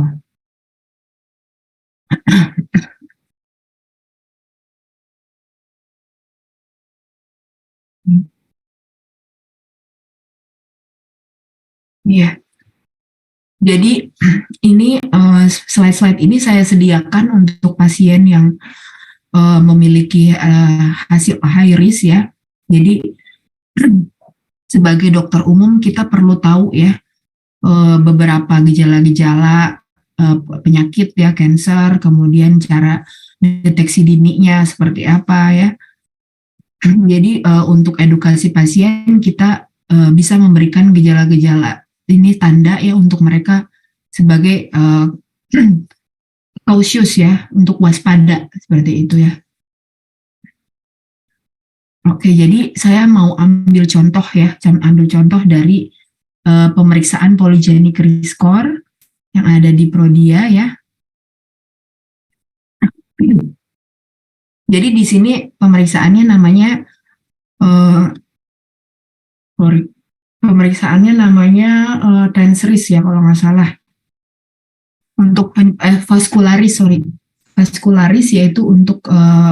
Iya. Jadi ini slide-slide ini saya sediakan untuk pasien yang memiliki hasil high risk ya. Jadi sebagai dokter umum kita perlu tahu ya beberapa gejala-gejala penyakit ya, kanker, kemudian cara deteksi dininya seperti apa ya. Jadi untuk edukasi pasien kita bisa memberikan gejala-gejala ini tanda ya untuk mereka sebagai cautious ya, untuk waspada seperti itu ya. Oke, jadi saya mau ambil contoh ya, dari pemeriksaan polygenic risk score yang ada di Prodia ya. Jadi di sini pemeriksaannya namanya TENS risk ya kalau nggak salah. Untuk vascularis yaitu untuk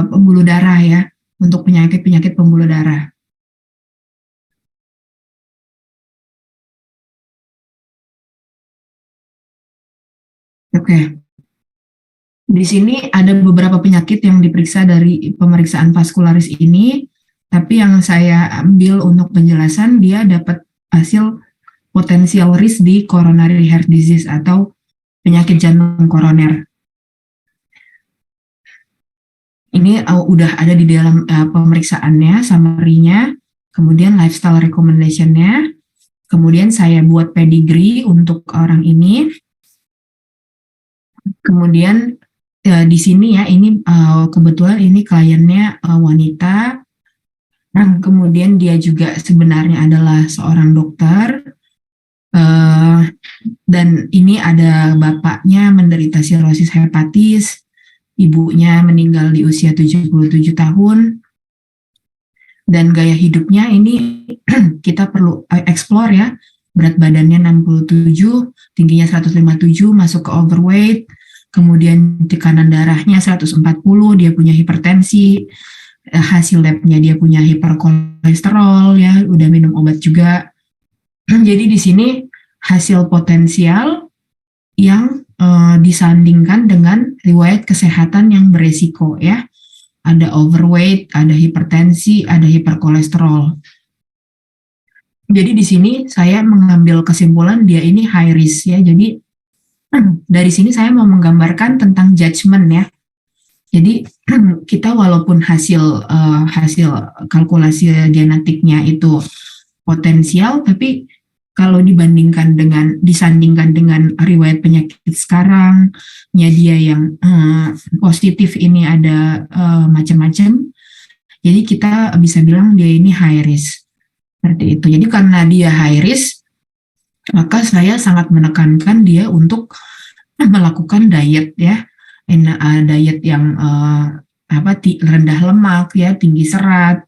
pembuluh darah ya, untuk penyakit-penyakit pembuluh darah. Oke. Di sini ada beberapa penyakit yang diperiksa dari pemeriksaan vaskularis ini, tapi yang saya ambil untuk penjelasan dia dapat hasil potensial risk di coronary heart disease atau penyakit jantung koroner. Ini udah ada di dalam pemeriksaannya, summary-nya, kemudian lifestyle recommendation-nya, kemudian saya buat pedigree untuk orang ini, kemudian di sini ya, ini kebetulan ini kliennya wanita, nah, kemudian dia juga sebenarnya adalah seorang dokter, dan ini ada bapaknya menderita sirosis hepatis, ibunya meninggal di usia 77 tahun, dan gaya hidupnya ini kita perlu explore ya, berat badannya 67, tingginya 157, masuk ke overweight, kemudian tekanan darahnya 140, dia punya hipertensi, hasil labnya dia punya hiperkolesterol ya, udah minum obat juga. Jadi di sini hasil potensial yang disandingkan dengan riwayat kesehatan yang beresiko ya. Ada overweight, ada hipertensi, ada hiperkolesterol. Jadi di sini saya mengambil kesimpulan dia ini high risk ya. Jadi dari sini saya mau menggambarkan tentang judgment ya. Jadi kita walaupun hasil kalkulasi genetiknya itu potensial, tapi kalau disandingkan dengan riwayat penyakit sekarang, dia yang positif ini ada macam-macam, jadi kita bisa bilang dia ini high risk. Seperti itu. Jadi karena dia high risk, maka saya sangat menekankan dia untuk melakukan diet ya, diet yang rendah lemak ya, tinggi serat,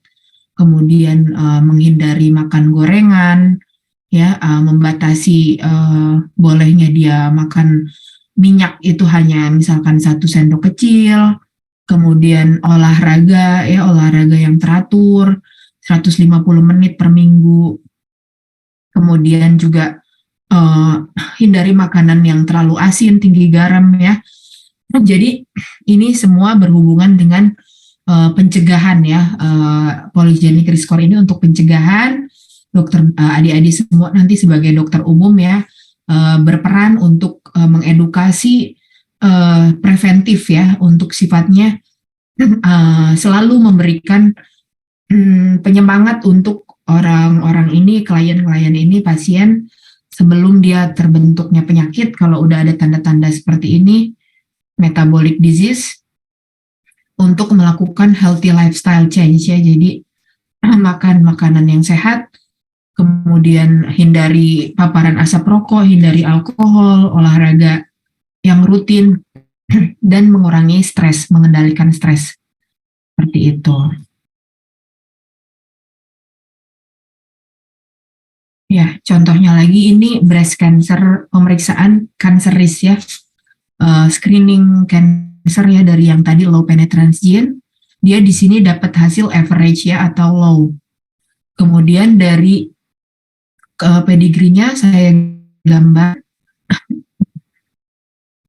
kemudian menghindari makan gorengan ya, membatasi bolehnya dia makan minyak itu hanya misalkan 1 sendok kecil, kemudian olahraga yang teratur 150 menit per minggu, kemudian juga hindari makanan yang terlalu asin, tinggi garam ya. Jadi ini semua berhubungan dengan pencegahan ya, polygenic risk score ini untuk pencegahan. Dokter adik-adik semua nanti sebagai dokter umum ya, berperan untuk mengedukasi preventif ya, untuk sifatnya selalu memberikan penyemangat untuk orang-orang ini, klien-klien ini, pasien, sebelum dia terbentuknya penyakit. Kalau udah ada tanda-tanda seperti ini, metabolic disease, untuk melakukan healthy lifestyle change ya. Jadi makan makanan yang sehat, kemudian hindari paparan asap rokok, hindari alkohol, olahraga yang rutin dan mengurangi stres, mengendalikan stres. Seperti itu. Ya, contohnya lagi ini breast cancer, pemeriksaan cancer risk ya, screening cancer ya dari yang tadi low penetrance gene, dia di sini dapat hasil average ya atau low. Kemudian dari pedigree-nya saya gambar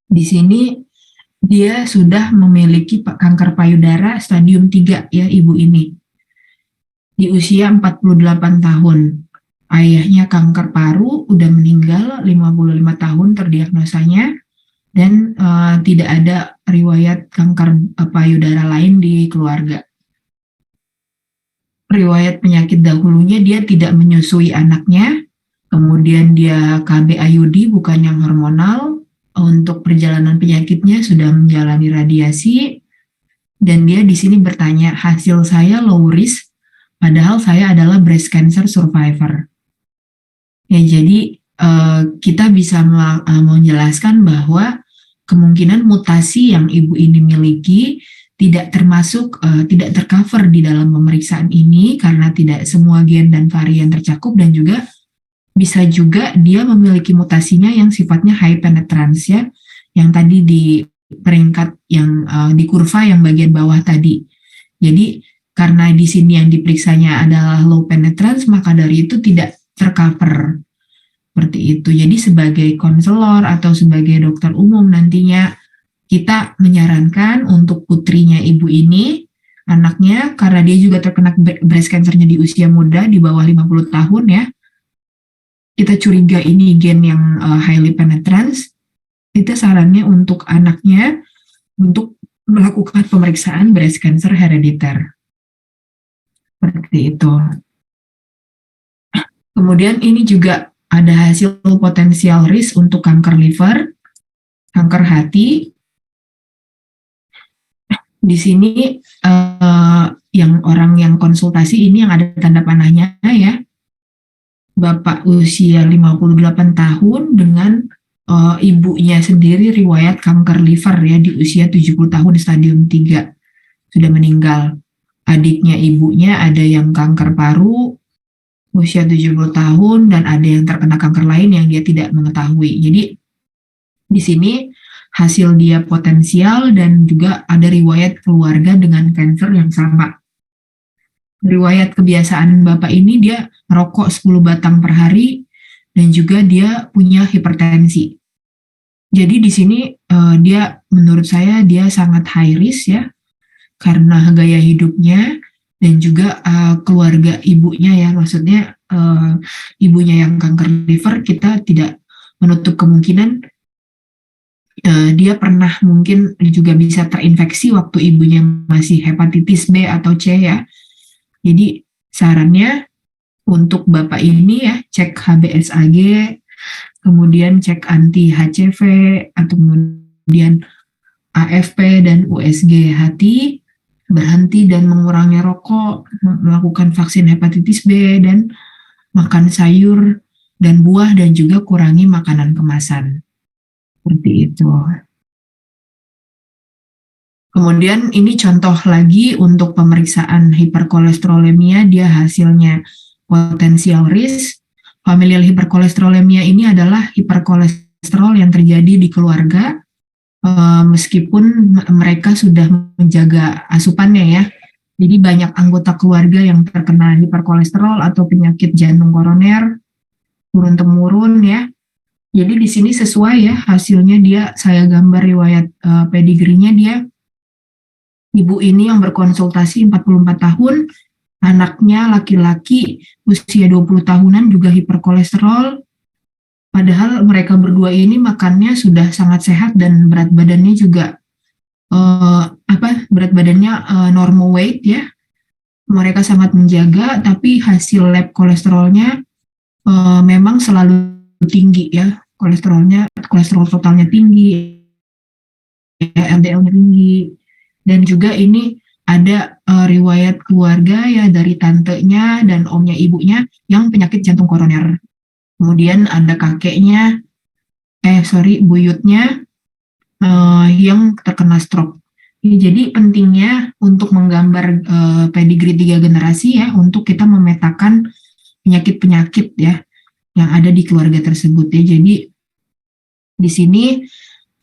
di sini dia sudah memiliki kanker payudara stadium 3 ya ibu ini. Di usia 48 tahun. Ayahnya kanker paru, udah meninggal 55 tahun terdiagnosanya, dan tidak ada riwayat kanker payudara lain di keluarga. Riwayat penyakit dahulunya dia tidak menyusui anaknya, kemudian dia KB IUD bukan yang hormonal, untuk perjalanan penyakitnya sudah menjalani radiasi, dan dia di sini bertanya, hasil saya low risk, padahal saya adalah breast cancer survivor. Ya, jadi kita bisa menjelaskan bahwa kemungkinan mutasi yang ibu ini miliki tidak termasuk, tidak tercover di dalam pemeriksaan ini karena tidak semua gen dan varian tercakup, dan juga bisa juga dia memiliki mutasinya yang sifatnya high penetrance ya, yang tadi di peringkat yang di kurva yang bagian bawah tadi. Jadi karena di sini yang diperiksanya adalah low penetrance, maka dari itu tidak tercover seperti itu. Jadi sebagai konselor atau sebagai dokter umum nantinya kita menyarankan untuk putrinya ibu ini, anaknya, karena dia juga terkena breast cancer-nya di usia muda di bawah 50 tahun ya, kita curiga ini gen yang highly penetrance, kita sarannya untuk anaknya untuk melakukan pemeriksaan breast cancer herediter. Seperti itu. Kemudian ini juga ada hasil potensial risk untuk kanker liver, kanker hati. Di sini yang orang yang konsultasi ini yang ada tanda panahnya ya, Bapak usia 58 tahun dengan ibunya sendiri riwayat kanker liver ya di usia 70 tahun stadium 3 sudah meninggal. Adiknya ibunya ada yang kanker paru usia 70 tahun dan ada yang terkena kanker lain yang dia tidak mengetahui. Jadi di sini hasil dia potensial dan juga ada riwayat keluarga dengan kanker yang sama. Riwayat kebiasaan Bapak ini dia merokok 10 batang per hari dan juga dia punya hipertensi. Jadi di sini dia menurut saya dia sangat high risk ya karena gaya hidupnya dan juga keluarga ibunya ya, maksudnya ibunya yang kanker liver, kita tidak menutup kemungkinan dia pernah mungkin juga bisa terinfeksi waktu ibunya masih hepatitis B atau C ya. Jadi sarannya untuk Bapak ini ya cek HbSAg, kemudian cek anti HCV, atau kemudian AFP dan USG hati, berhenti dan mengurangi rokok, melakukan vaksin hepatitis B, dan makan sayur dan buah, dan juga kurangi makanan kemasan. Seperti itu. Kemudian ini contoh lagi untuk pemeriksaan hiperkolesterolemia, dia hasilnya potensial risk. Familial hiperkolesterolemia ini adalah hiperkolesterol yang terjadi di keluarga, meskipun mereka sudah menjaga asupannya ya. Jadi banyak anggota keluarga yang terkena hiperkolesterol atau penyakit jantung koroner turun-temurun ya. Jadi di sini sesuai ya hasilnya, dia saya gambar riwayat pedigree-nya, dia ibu ini yang berkonsultasi 44 tahun, anaknya laki-laki usia 20 tahunan juga hiperkolesterol. Padahal mereka berdua ini makannya sudah sangat sehat dan berat badannya juga berat badannya normal weight ya. Mereka sangat menjaga, tapi hasil lab kolesterolnya memang selalu tinggi ya. Kolesterol totalnya tinggi, ya, LDL-nya tinggi, dan juga ini ada riwayat keluarga ya dari tantenya dan omnya ibunya yang penyakit jantung koroner. Kemudian ada kakeknya, buyutnya yang terkena stroke. Jadi pentingnya untuk menggambar pedigree 3 generasi ya, untuk kita memetakan penyakit-penyakit ya yang ada di keluarga tersebut ya. Jadi di sini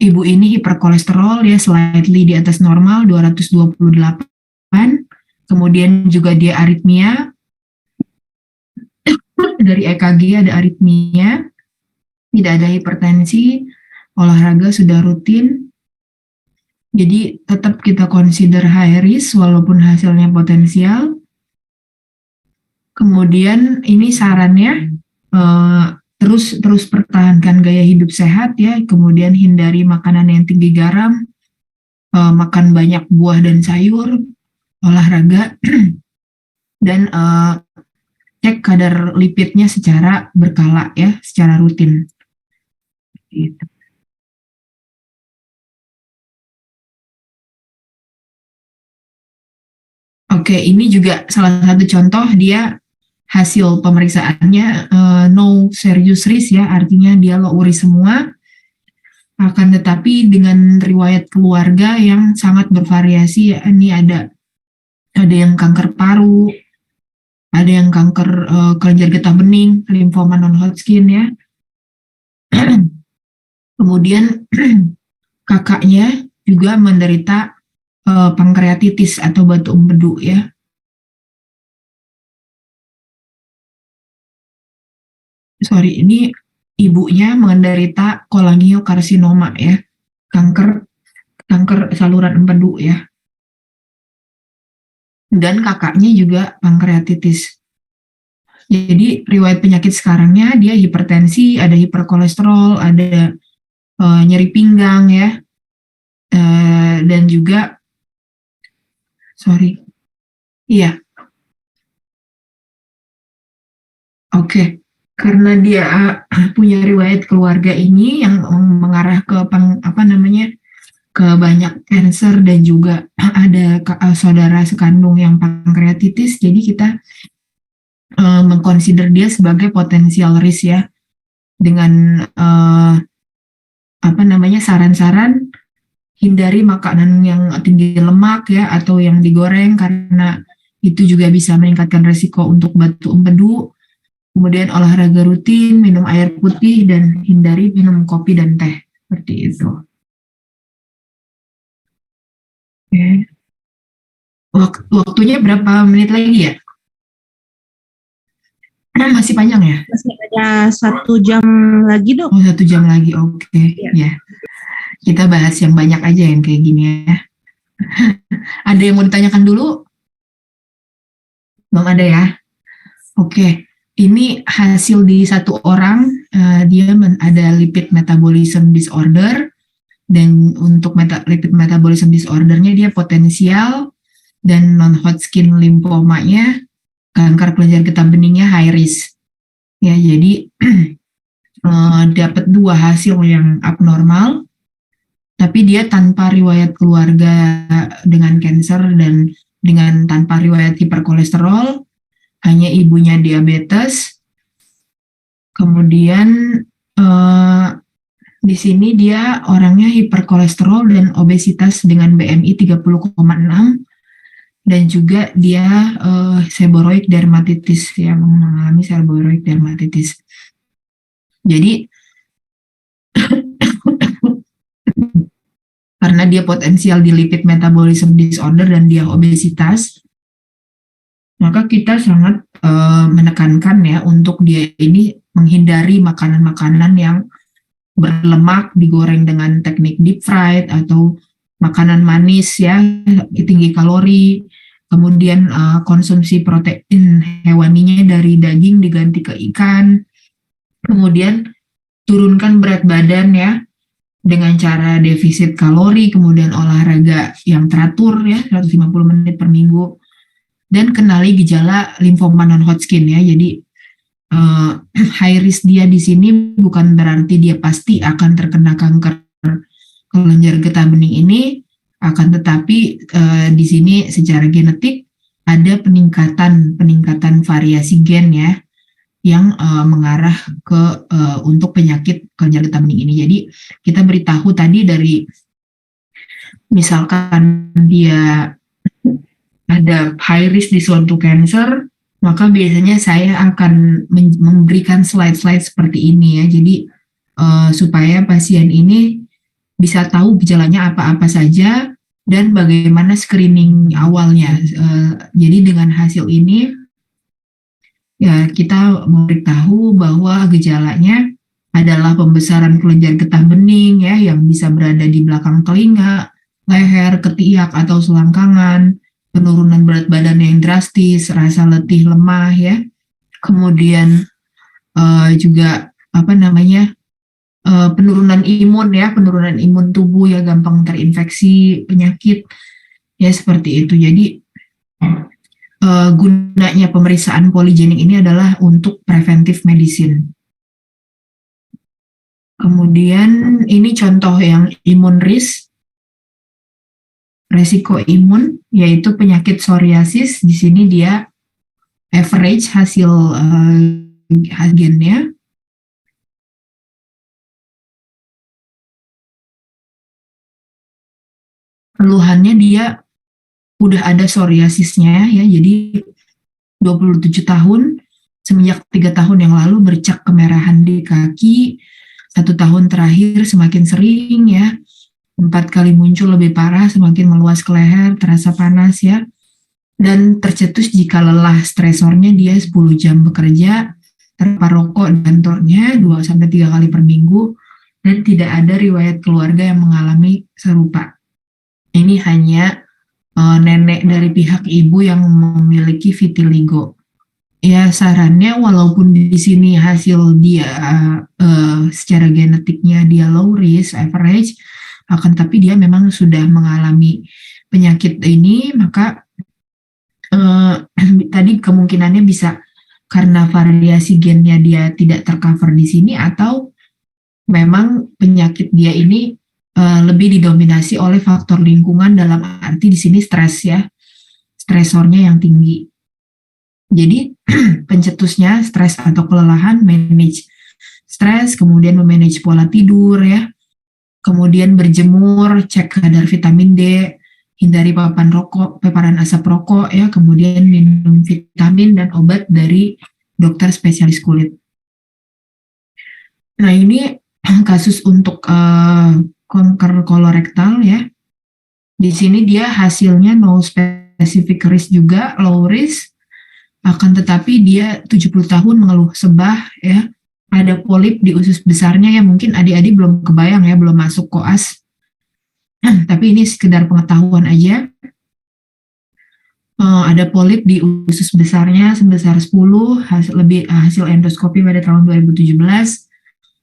ibu ini hiperkolesterol ya, slightly di atas normal 228. Kemudian juga dia aritmia. Dari EKG ada aritmia, tidak ada hipertensi, olahraga sudah rutin. Jadi tetap kita consider high risk walaupun hasilnya potensial. Kemudian ini sarannya terus pertahankan gaya hidup sehat ya. Kemudian hindari makanan yang tinggi garam, makan banyak buah dan sayur, olahraga, dan cek kadar lipidnya secara berkala ya, secara rutin. Gitu. Oke, ini juga salah satu contoh dia hasil pemeriksaannya no serious risk ya, artinya dia low risk semua. Akan tetapi dengan riwayat keluarga yang sangat bervariasi ya, ini ada yang kanker paru, ada yang kanker kelenjar getah bening, limfoma non-Hodgkin ya. Kemudian kakaknya juga menderita pankreatitis atau batu empedu ya. Sorry, ini ibunya menderita kolangiokarsinoma ya, kanker saluran empedu ya. Dan kakaknya juga pankreatitis. Jadi riwayat penyakit sekarangnya dia hipertensi, ada hiperkolesterol, ada nyeri pinggang ya, dan juga karena dia punya riwayat keluarga ini yang mengarah ke ke banyak cancer dan juga ada saudara sekandung yang pankreatitis, jadi kita mengconsider dia sebagai potensial risk ya, dengan saran-saran hindari makanan yang tinggi lemak ya, atau yang digoreng karena itu juga bisa meningkatkan resiko untuk batu empedu. Kemudian olahraga rutin, minum air putih, dan hindari minum kopi dan teh, seperti itu. Oke. Waktunya berapa menit lagi ya? Masih panjang ya? Masih ada 1 jam lagi dok. Oh, 1 jam lagi, oke. Ya. Kita bahas yang banyak aja yang kayak gini ya. Ada yang mau ditanyakan dulu? Belum ada ya? Oke. Ini hasil di 1 orang, dia ada lipid metabolism disorder, dan untuk lipid metabolism disordernya dia potensial, dan non-Hodgkin limfomanya, kanker kelenjar getah beningnya high risk. Ya, jadi dapat 2 hasil yang abnormal, tapi dia tanpa riwayat keluarga dengan cancer dan dengan tanpa riwayat hiperkolesterol, hanya ibunya diabetes. Kemudian di sini dia orangnya hiperkolesterol dan obesitas dengan BMI 30,6, dan juga dia seborrheic dermatitis ya, mengalami seborrheic dermatitis. Jadi karena dia potensial di lipid metabolism disorder dan dia obesitas, maka kita sangat menekankan ya untuk dia ini menghindari makanan-makanan yang berlemak, digoreng dengan teknik deep fried, atau makanan manis ya, tinggi kalori. Kemudian konsumsi protein hewaninya dari daging diganti ke ikan. Kemudian turunkan berat badan ya dengan cara defisit kalori, kemudian olahraga yang teratur ya, 150 menit per minggu, dan kenali gejala limfoma non-Hodgkin ya. Jadi high risk dia di sini bukan berarti dia pasti akan terkena kanker kelenjar getah bening ini, akan tetapi di sini secara genetik ada peningkatan variasi gen ya, yang mengarah ke untuk penyakit kelenjar getah bening ini. Jadi kita beritahu tadi dari misalkan dia ada high risk di suatu cancer, maka biasanya saya akan memberikan slide-slide seperti ini ya. Jadi supaya pasien ini bisa tahu gejalanya apa-apa saja dan bagaimana screening awalnya. Jadi dengan hasil ini ya kita memberitahu bahwa gejalanya adalah pembesaran kelenjar getah bening ya yang bisa berada di belakang telinga, leher, ketiak atau selangkangan, penurunan berat badan yang drastis, rasa letih, lemah ya. Kemudian juga penurunan imun ya, penurunan imun tubuh ya, gampang terinfeksi penyakit ya seperti itu. Jadi gunanya pemeriksaan poligenik ini adalah untuk preventive medicine. Kemudian ini contoh yang imun risk, resiko imun, yaitu penyakit psoriasis. Di sini dia average hasil gennya. Keluhannya dia udah ada psoriasisnya ya, jadi 27 tahun, semenjak 3 tahun yang lalu bercak kemerahan di kaki, 1 tahun terakhir semakin sering ya, 4 kali muncul lebih parah, semakin meluas ke leher, terasa panas ya, dan tercetus jika lelah. Stresornya dia 10 jam bekerja, tanpa rokok di kantornya 2-3 kali per minggu, dan tidak ada riwayat keluarga yang mengalami serupa. Ini hanya nenek dari pihak ibu yang memiliki vitiligo. Ya sarannya walaupun di sini hasil dia secara genetiknya dia low risk average, akan tapi dia memang sudah mengalami penyakit ini, maka tadi kemungkinannya bisa karena variasi gennya dia tidak tercover di sini, atau memang penyakit dia ini lebih didominasi oleh faktor lingkungan, dalam arti di sini stres ya, stresornya yang tinggi. Jadi pencetusnya stres atau kelelahan, manage stres, kemudian memanage pola tidur ya, kemudian berjemur, cek kadar vitamin D, hindari paparan asap rokok ya, kemudian minum vitamin dan obat dari dokter spesialis kulit. Nah ini kasus untuk kanker kolorektal ya. Di sini dia hasilnya no specific risk juga, low risk. Akan tetapi dia 70 tahun mengeluh sebah ya. Ada polip di usus besarnya ya, mungkin adik-adik belum kebayang ya, belum masuk koas. Tapi ini sekedar pengetahuan aja. Ada polip di usus besarnya sebesar 10, hasil endoskopi pada tahun 2017.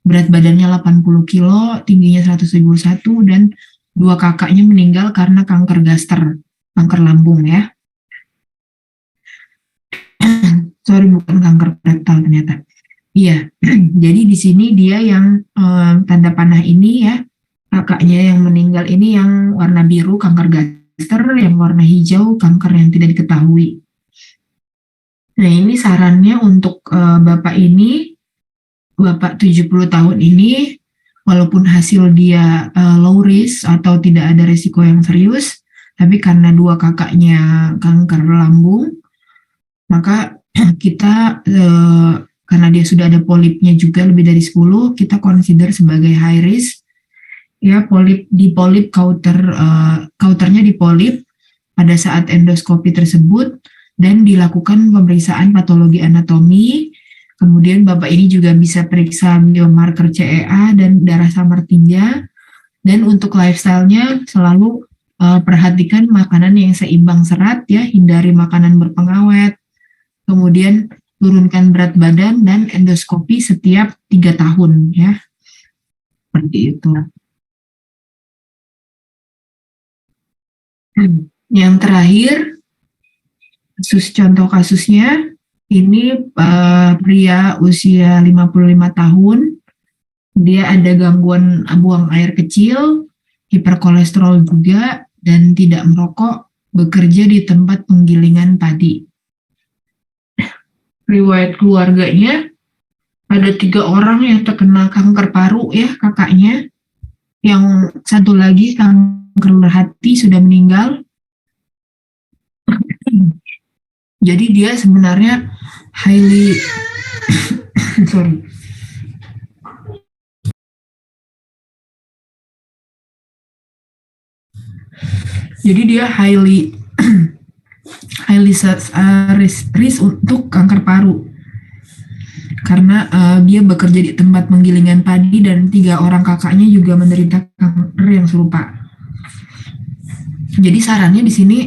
Berat badannya 80 kilo, tingginya 101, dan 2 kakaknya meninggal karena kanker gaster, kanker lambung ya. Sorry, bukan kanker rektal ternyata. Iya, jadi di sini dia yang tanda panah ini ya, kakaknya yang meninggal ini yang warna biru kanker gaster, yang warna hijau kanker yang tidak diketahui. Nah ini sarannya untuk bapak ini, Bapak 70 tahun ini, walaupun hasil dia low risk atau tidak ada risiko yang serius, tapi karena 2 kakaknya kanker lambung, maka kita karena dia sudah ada polipnya juga lebih dari 10, kita consider sebagai high risk. Ya, kauternya dipolip pada saat endoskopi tersebut dan dilakukan pemeriksaan patologi anatomi. Kemudian Bapak ini juga bisa periksa biomarker CEA dan darah samar tinja. Dan untuk lifestyle-nya selalu perhatikan makanan yang seimbang serat ya, hindari makanan berpengawet. Kemudian turunkan berat badan dan endoskopi setiap 3 tahun ya. Seperti itu. Yang terakhir, contoh kasusnya. Ini pria usia 55 tahun, dia ada gangguan buang air kecil, hiperkolesterol juga, dan tidak merokok, bekerja di tempat penggilingan padi. Riwayat keluarganya, ada 3 orang yang terkena kanker paru ya, kakaknya, yang satu lagi kanker kanker hati sudah meninggal. Jadi dia sebenarnya highly sorry. Jadi dia highly risk untuk kanker paru. Karena dia bekerja di tempat penggilingan padi dan 3 orang kakaknya juga menderita kanker yang serupa. Jadi sarannya di sini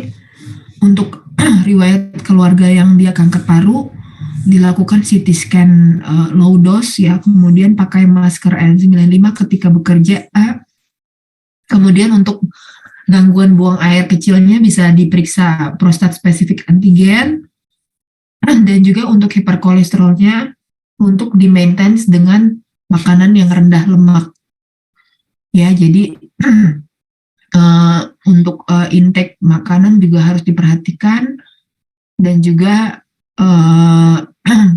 untuk riwayat keluarga yang dia kanker paru dilakukan CT scan low dose ya, kemudian pakai masker N95 ketika bekerja. Kemudian untuk gangguan buang air kecilnya bisa diperiksa prostat spesifik antigen, dan juga untuk hiperkolesterolnya untuk di-maintain dengan makanan yang rendah lemak. Ya, jadi untuk intake makanan juga harus diperhatikan, dan juga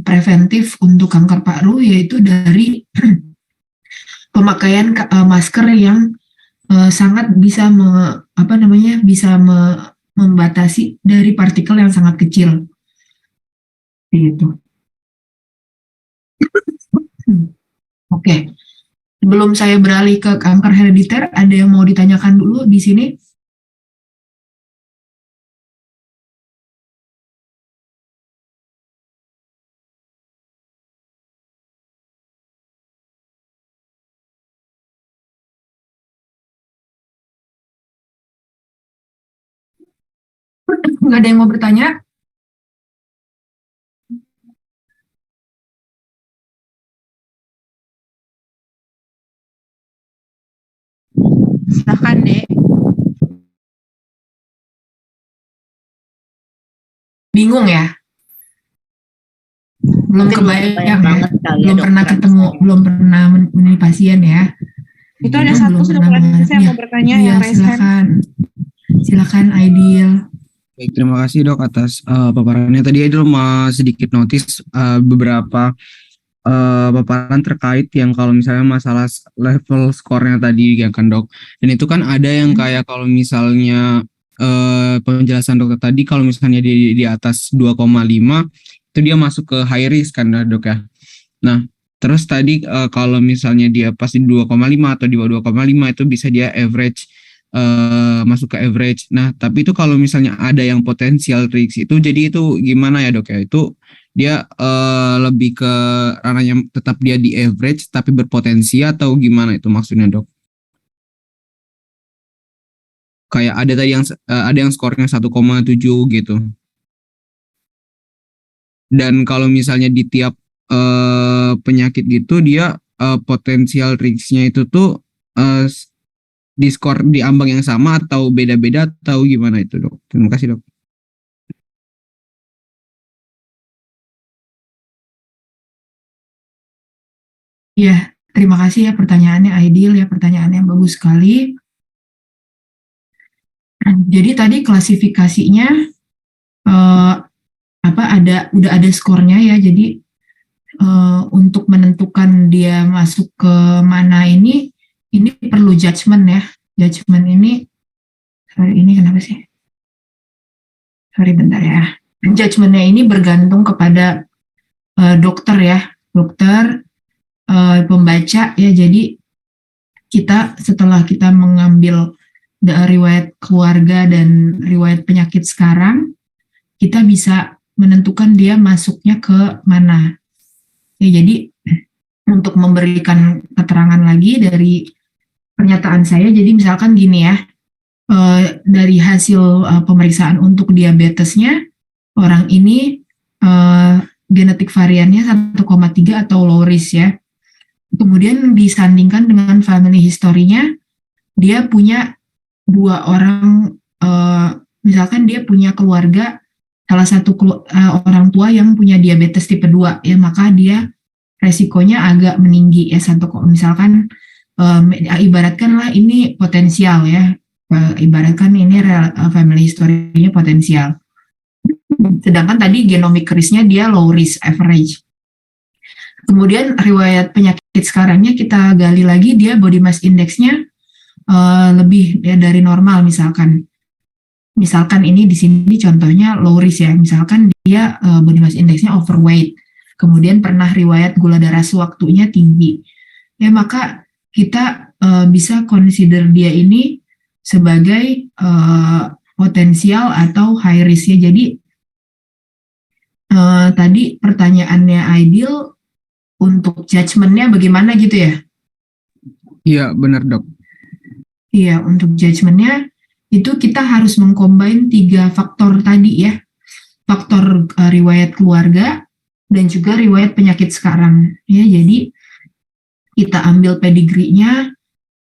preventif untuk kanker paru yaitu dari pemakaian masker yang sangat bisa membatasi dari partikel yang sangat kecil. Gitu. Oke. Sebelum saya beralih ke kanker herediter, ada yang mau ditanyakan dulu di sini? Nggak ada yang mau bertanya? Silahkan, Dek. Bingung ya? Belum kebayang ya? Belum pernah ketemu, belum pernah meneliti pasien ya? Itu ada satu sudah mulai, saya mau bertanya ya, yang raise hand. Silakan Aidil. Baik, terima kasih Dok atas paparannya. Tadi Aidil mau sedikit notice beberapa paparan terkait yang kalau misalnya masalah level skornya tadi ya kan Dok. Dan itu kan ada yang kayak kalau misalnya penjelasan dokter tadi kalau misalnya di atas 2,5 itu dia masuk ke high risk kan Dok ya. Nah, terus tadi kalau misalnya dia pas di 2,5 atau di bawah 2,5 itu bisa dia average, masuk ke average. Nah, tapi itu kalau misalnya ada yang potensial risk itu jadi itu gimana ya Dok ya? Itu dia lebih ke ranahnya tetap dia di average tapi berpotensi atau gimana itu maksudnya Dok? Kayak ada tadi yang ada yang skornya 1,7 gitu. Dan kalau misalnya di tiap penyakit gitu dia potensial risknya itu tuh di skor di ambang yang sama atau beda-beda atau gimana itu Dok? Terima kasih Dok. Ya, terima kasih ya pertanyaannya Aidil ya, pertanyaan yang bagus sekali. Jadi tadi klasifikasinya udah ada skornya ya. Jadi untuk menentukan dia masuk ke mana ini perlu judgement ya. Judgement ini, sorry ini kenapa sih? Sorry bentar ya. Judgementnya ini bergantung kepada dokter ya, dokter pembaca ya. Jadi setelah kita mengambil riwayat keluarga dan riwayat penyakit sekarang, kita bisa menentukan dia masuknya ke mana. Ya, jadi untuk memberikan keterangan lagi dari pernyataan saya, jadi misalkan gini ya, dari hasil pemeriksaan untuk diabetesnya, orang ini genetik variannya 1,3 atau low risk ya. Kemudian disandingkan dengan family history-nya, dia punya 2 orang, misalkan dia punya keluarga, salah satu orang tua yang punya diabetes tipe 2, ya maka dia resikonya agak meninggi ya, misalkan ibaratkanlah ini potensial ya, ibaratkan ini family history-nya potensial. Sedangkan tadi genomic risk-nya dia low risk average. Kemudian riwayat penyakit sekarangnya kita gali lagi, dia body mass index-nya lebih ya, dari normal misalkan. Misalkan ini di sini contohnya low risk ya, misalkan dia body mass indexnya overweight, kemudian pernah riwayat gula darah sewaktunya tinggi, ya maka kita bisa consider dia ini sebagai potensial atau high risk ya. Jadi tadi pertanyaannya Aidil untuk judgementnya bagaimana gitu ya? Iya, benar dok. Iya, untuk judgementnya itu kita harus mengcombine 3 faktor tadi ya. Faktor riwayat keluarga dan juga riwayat penyakit sekarang. Ya, jadi kita ambil pedigree-nya,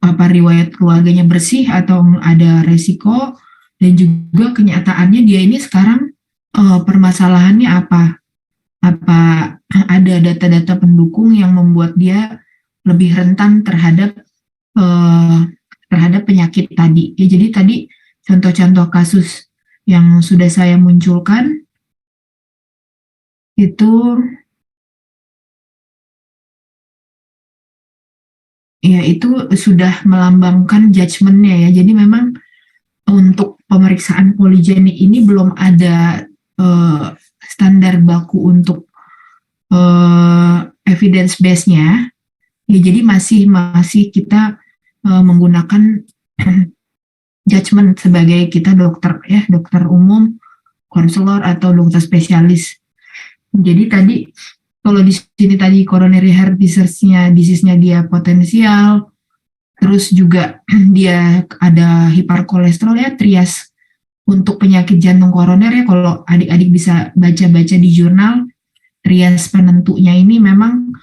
apa riwayat keluarganya bersih atau ada resiko, dan juga kenyataannya dia ini sekarang permasalahannya apa? Apa ada data-data pendukung yang membuat dia lebih rentan terhadap penyakit tadi. Ya, jadi tadi contoh-contoh kasus yang sudah saya munculkan itu ya itu sudah melambangkan judgementnya ya. Jadi memang untuk pemeriksaan poligenik ini belum ada standar baku untuk evidence base-nya. Ya, jadi masih kita menggunakan judgement sebagai kita dokter ya, dokter umum, konselor atau dokter spesialis. Jadi tadi kalau di sini tadi coronary heart disease-nya dia potensial, terus juga dia ada hiperkolesterol ya, trias untuk penyakit jantung koroner ya, kalau adik-adik bisa baca-baca di jurnal, trias penentunya ini memang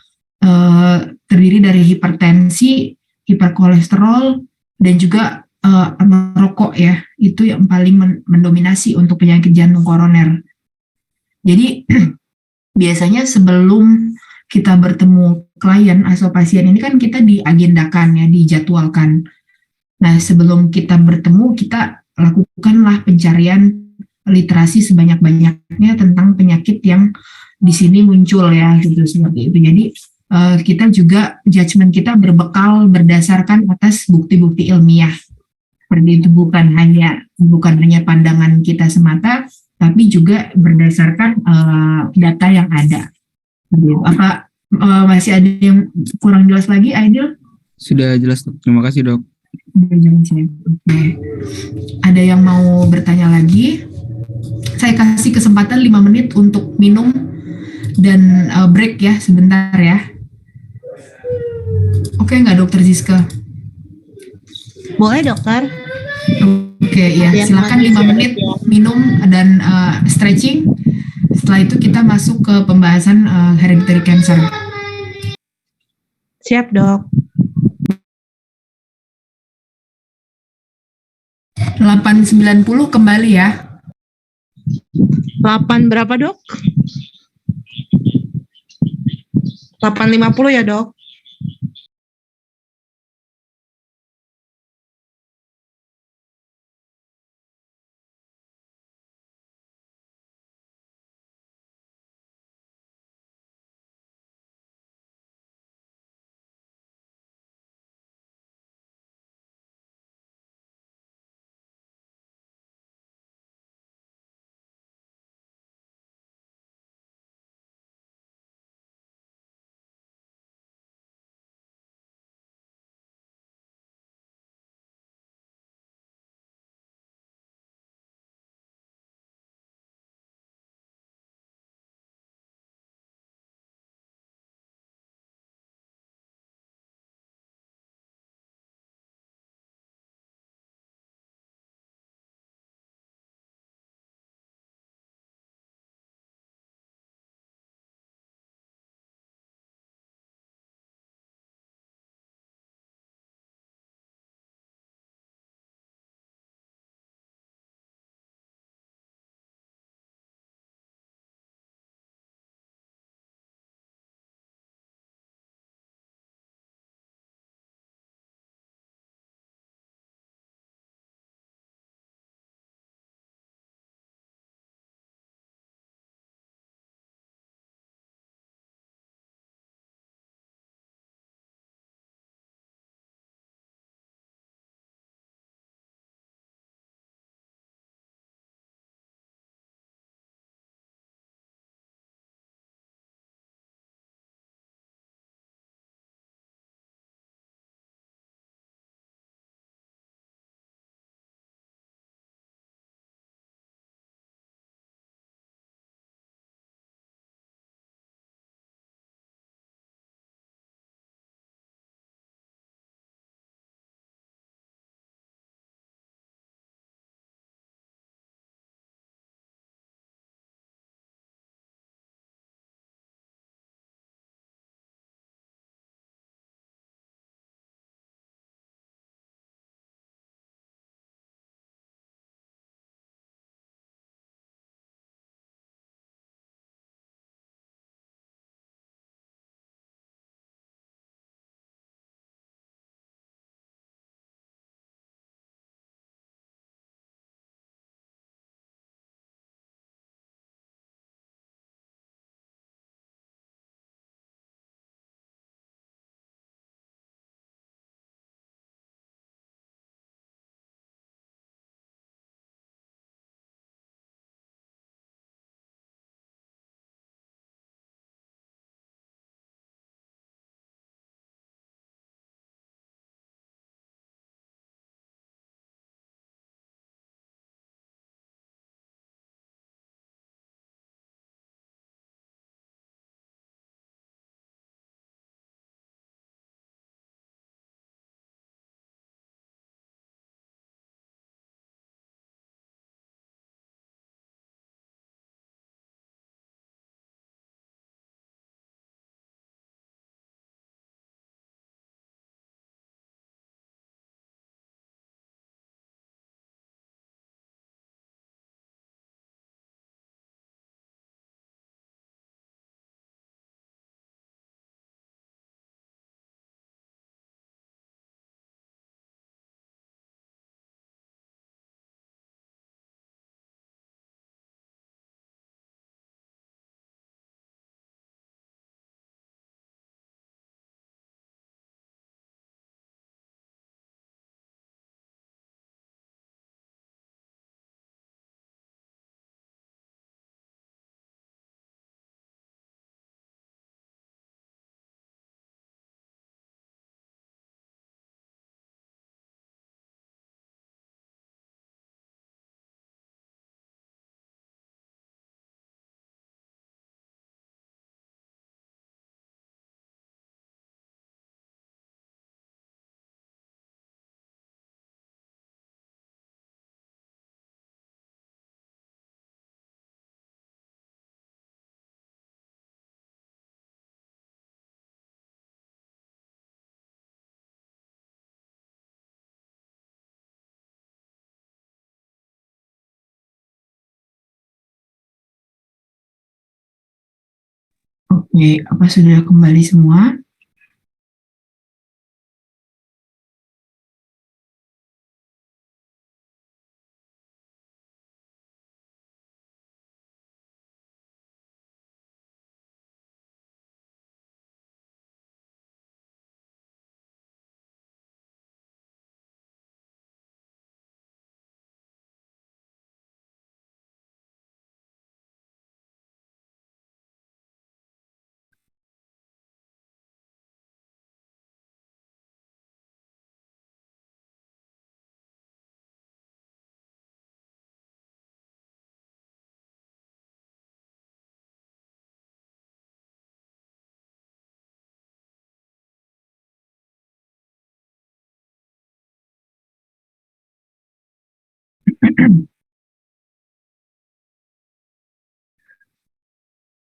terdiri dari hipertensi, hiperkolesterol, dan juga merokok ya, itu yang paling mendominasi untuk penyakit jantung koroner. Jadi biasanya sebelum kita bertemu klien atau pasien ini kan kita diagendakan ya, dijadwalkan. Nah, sebelum kita bertemu, kita lakukanlah pencarian literasi sebanyak-banyaknya tentang penyakit yang di sini muncul ya, gitu seperti itu. Jadi kita juga judgement kita berbekal berdasarkan atas bukti-bukti ilmiah. Seperti itu, bukan hanya pandangan kita semata, tapi juga berdasarkan data yang ada. Apa masih ada yang kurang jelas lagi, Aidil? Sudah jelas dok. Terima kasih dok. Oke. Ada yang mau bertanya lagi? Saya kasih kesempatan 5 menit untuk minum dan break ya sebentar ya. Oke nggak dokter Ziska? Boleh dokter. Oke ya, silakan 5 menit minum dan stretching. Setelah itu kita masuk ke pembahasan hereditary cancer. Siap dok. 8.90 kembali ya. 8 berapa dok? 8.50 ya dok? Oke, apa sudah kembali semua?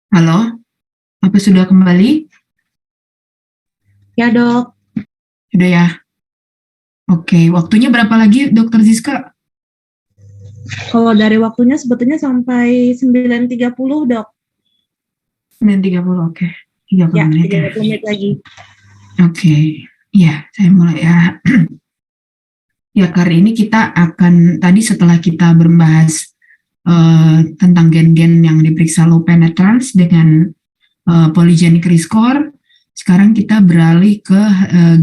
Halo, apa sudah kembali? Ya dok, Sudah ya? Oke, waktunya berapa lagi Dokter Ziska? kalau dari waktunya sebetulnya sampai 9.30 dok. 9.30, oke. 30 Ya, menit ya. 30 menit lagi. Oke, ya saya mulai ya. Ya, kali ini kita akan, tadi setelah kita membahas tentang gen-gen yang diperiksa low penetrance dengan polygenic rescore, sekarang kita beralih ke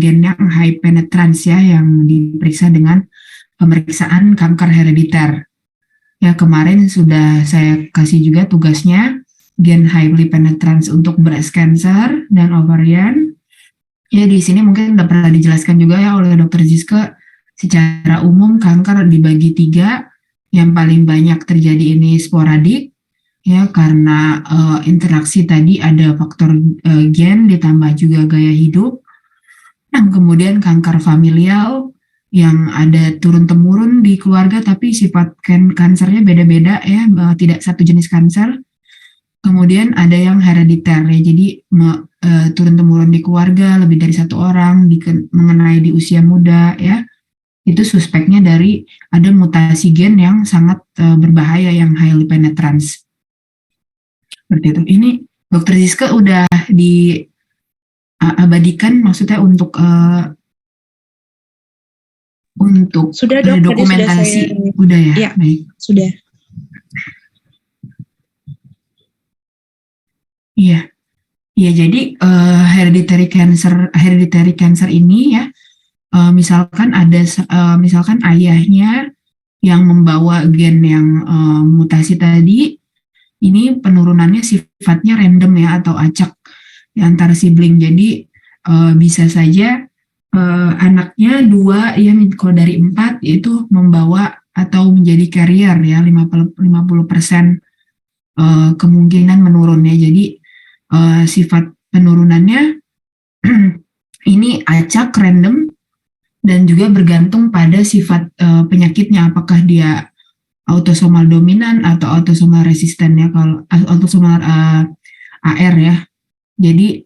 gen yang high penetrance ya, yang diperiksa dengan pemeriksaan kanker herediter. Ya, kemarin sudah saya kasih juga tugasnya gen highly penetrance untuk breast cancer dan ovarian. Ya, di sini mungkin udah pernah dijelaskan juga ya oleh Dr. Ziske, secara umum kanker dibagi 3. Yang paling banyak terjadi ini sporadik, ya karena interaksi tadi ada faktor gen ditambah juga gaya hidup. Dan kemudian kanker familial yang ada turun-temurun di keluarga tapi sifat kansernya beda-beda ya, tidak satu jenis kanser. Kemudian ada yang herediter ya, jadi turun-temurun di keluarga lebih dari satu orang, mengenai di usia muda ya, itu suspeknya dari ada mutasi gen yang sangat berbahaya yang highly penetrance. Seperti itu. Ini Dokter Ziska udah diabadikan maksudnya untuk Sudah dok, tadi sudah dokumentasi saya. udah ya, Ya, baik. sudah. Iya, iya jadi hereditary cancer ini ya, misalkan ayahnya yang membawa gen yang mutasi tadi, ini penurunannya sifatnya random ya atau acak di antara sibling. Jadi bisa saja anaknya 2 ya, kalau dari 4 itu membawa atau menjadi carrier ya, 50% kemungkinan menurun ya. Jadi sifat penurunannya ini acak random dan juga bergantung pada sifat penyakitnya, apakah dia autosomal dominan atau autosomal resisten ya, kalau autosomal AR ya. Jadi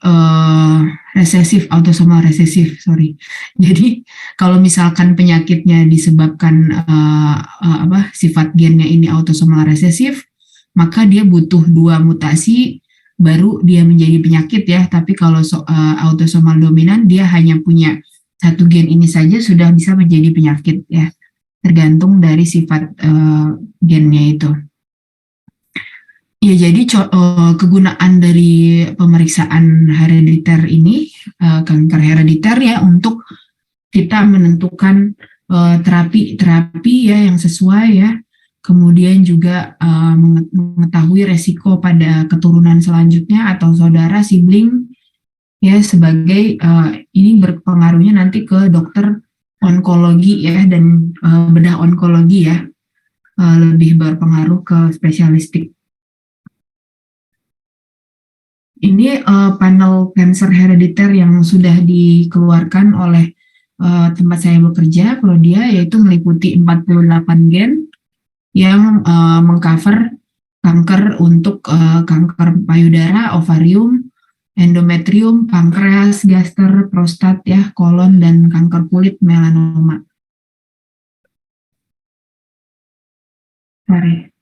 resesif, autosomal resesif, sorry. Jadi kalau misalkan penyakitnya disebabkan sifat gennya ini autosomal resesif, maka dia butuh 2 mutasi baru dia menjadi penyakit ya. Tapi kalau autosomal dominan dia hanya punya satu gen ini saja sudah bisa menjadi penyakit ya, tergantung dari sifat gennya itu. Ya, jadi kegunaan dari pemeriksaan herediter ini, kanker herediter ya, untuk kita menentukan terapi ya yang sesuai ya, kemudian juga mengetahui resiko pada keturunan selanjutnya atau saudara sibling ya, sebagai ini berpengaruhnya nanti ke dokter onkologi ya, dan bedah onkologi ya, lebih berpengaruh ke spesialistik. Ini panel cancer herediter yang sudah dikeluarkan oleh tempat saya bekerja, Prodia, yaitu meliputi 48 gen yang mengcover kanker untuk kanker payudara, ovarium, endometrium, pankreas, gaster, prostat ya, kolon, dan kanker kulit melanoma. Sorry.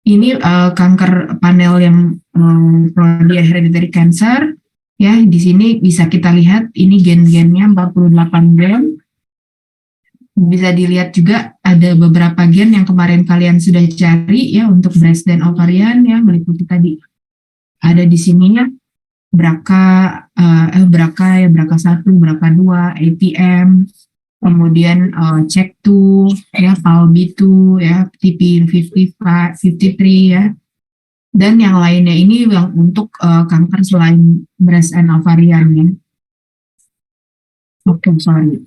Ini kanker panel yang prodi hereditary cancer. Ya, di sini bisa kita lihat ini gen-gennya 48 gen. Bisa dilihat juga ada beberapa gen yang kemarin kalian sudah cari ya untuk breast dan ovarian ya, meliputi tadi ada di sini ya BRCA 1, BRCA 2, APM, kemudian CHEK2 ya, PALB2 ya, TP53 ya, dan yang lainnya ini yang untuk kanker selain breast and ovarian ya. Oke, sorry.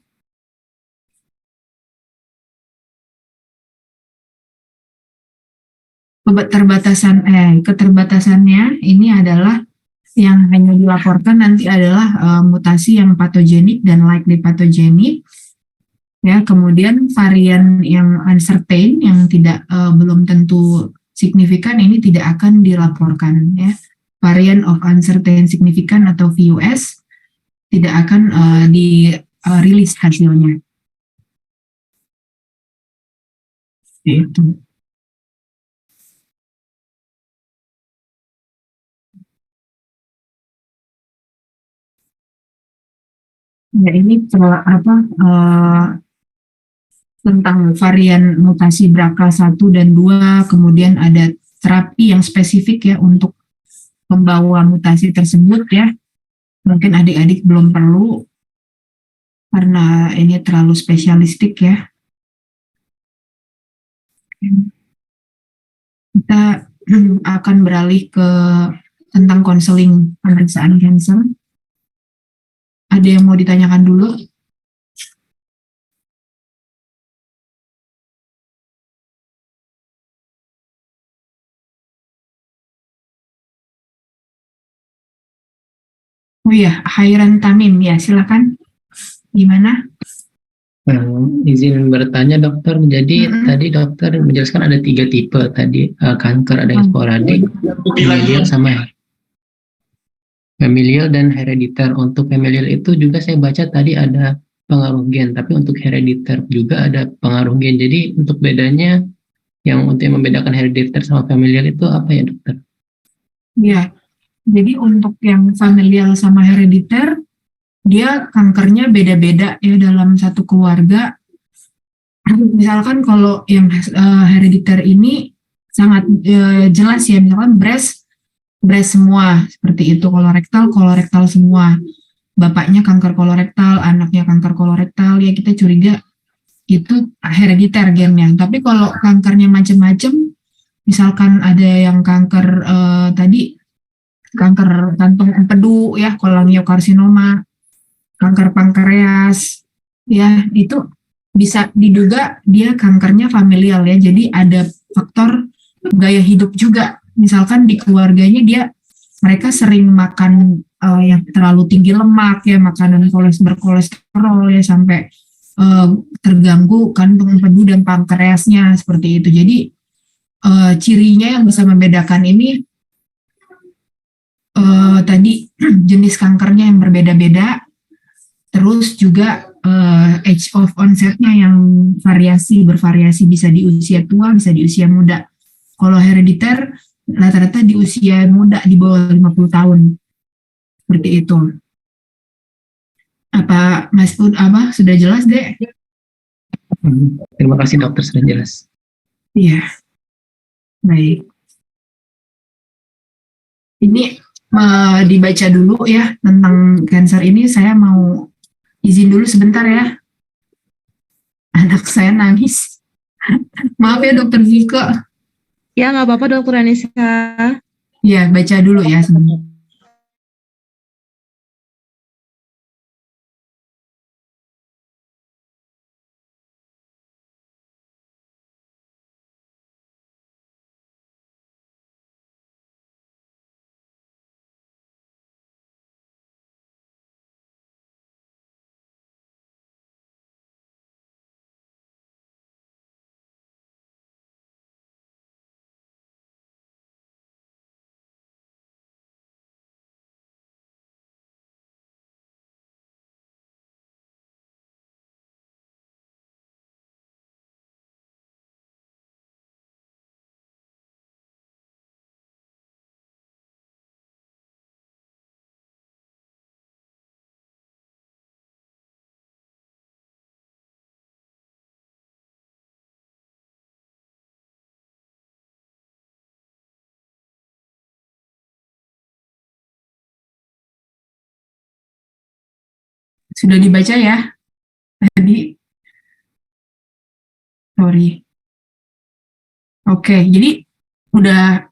Keterbatasannya ini adalah yang hanya dilaporkan nanti adalah mutasi yang patogenik dan likely patogenik. Ya, kemudian varian yang uncertain yang tidak belum tentu signifikan ini tidak akan dilaporkan ya. Varian of uncertain significant atau VUS tidak akan dirilis hasilnya. Itu. Ya ini tentang varian mutasi BRCA 1 dan 2, kemudian ada terapi yang spesifik ya untuk membawa mutasi tersebut ya. Mungkin adik-adik belum perlu karena ini terlalu spesialistik ya. Kita akan beralih ke tentang konseling pemeriksaan kanker. Ada yang mau ditanyakan dulu? Oh iya, Hairan Tamim, ya silakan. Gimana? Izin bertanya dokter, jadi tadi dokter menjelaskan ada 3 tipe tadi kanker, ada yang sporadik, familial dan herediter. Untuk familial itu juga saya baca tadi ada pengaruh gen, tapi untuk herediter juga ada pengaruh gen. Jadi untuk bedanya untuk yang membedakan herediter sama familial itu apa ya dokter? Ya, jadi untuk yang familial sama herediter, dia kankernya beda-beda ya dalam satu keluarga. Misalkan kalau yang herediter ini sangat jelas ya, misalkan breast semua seperti itu, kolorektal semua. Bapaknya kanker kolorektal, anaknya kanker kolorektal, ya kita curiga itu herediter gennya. Tapi kalau kankernya macam-macam, misalkan ada yang kanker tadi kanker kantung empedu ya, kolangiokarsinoma, kanker pankreas, ya itu bisa diduga dia kankernya familial ya. Jadi ada faktor gaya hidup juga. Misalkan di keluarganya mereka sering makan yang terlalu tinggi lemak ya, makanan berkolesterol ya, sampai terganggu kantung empedu dan pankreasnya seperti itu. Jadi cirinya yang bisa membedakan ini tadi jenis kankernya yang berbeda-beda, terus juga age of onsetnya yang bervariasi, bisa di usia tua, bisa di usia muda. Kalau herediter rata-rata di usia muda, di bawah 50 tahun. Seperti itu. Apa Mas Ud, sudah jelas, Dek? Terima kasih dokter, sudah jelas. Iya. Baik. Ini dibaca dulu ya tentang cancer ini. Saya mau izin dulu sebentar ya. Anak saya nangis. Maaf ya dokter Viko. Ya nggak apa-apa dokter Anissa. Ya baca dulu ya sebentar. Sudah dibaca ya tadi? Sorry. Oke, jadi udah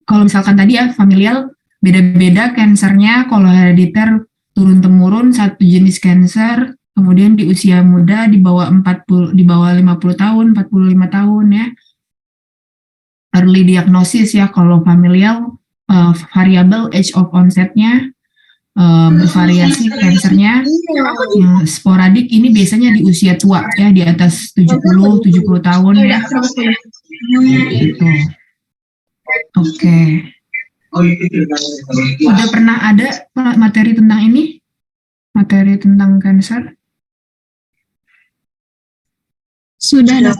kalau misalkan tadi ya familial beda-beda kansernya, kalau herediter turun-temurun satu jenis kanker, kemudian di usia muda di bawah 50 tahun, 45 tahun ya. Early diagnosis ya, kalau familial variable age of onsetnya bervariasi kansernya. Yang sporadik ini biasanya di usia tua ya, di atas 70 tahun ya. Gitu. Oke. Udah pernah ada materi tentang ini? Materi tentang kanker? Sudah, Dok.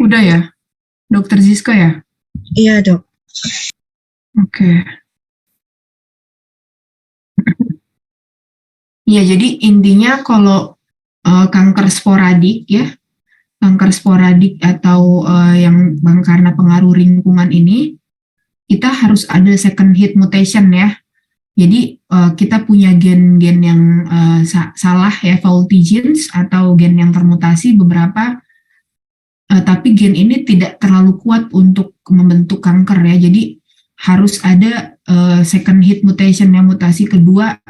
Udah ya? Dokter Zizka ya? Iya, Dok. Oke. Iya, jadi intinya kalau kanker sporadik ya, kanker sporadik atau yang karena pengaruh lingkungan ini, kita harus ada second hit mutation ya. Jadi kita punya gen-gen yang salah ya, faulty genes atau gen yang termutasi beberapa, tapi gen ini tidak terlalu kuat untuk membentuk kanker ya. Jadi harus ada second hit mutation yang mutasi kedua.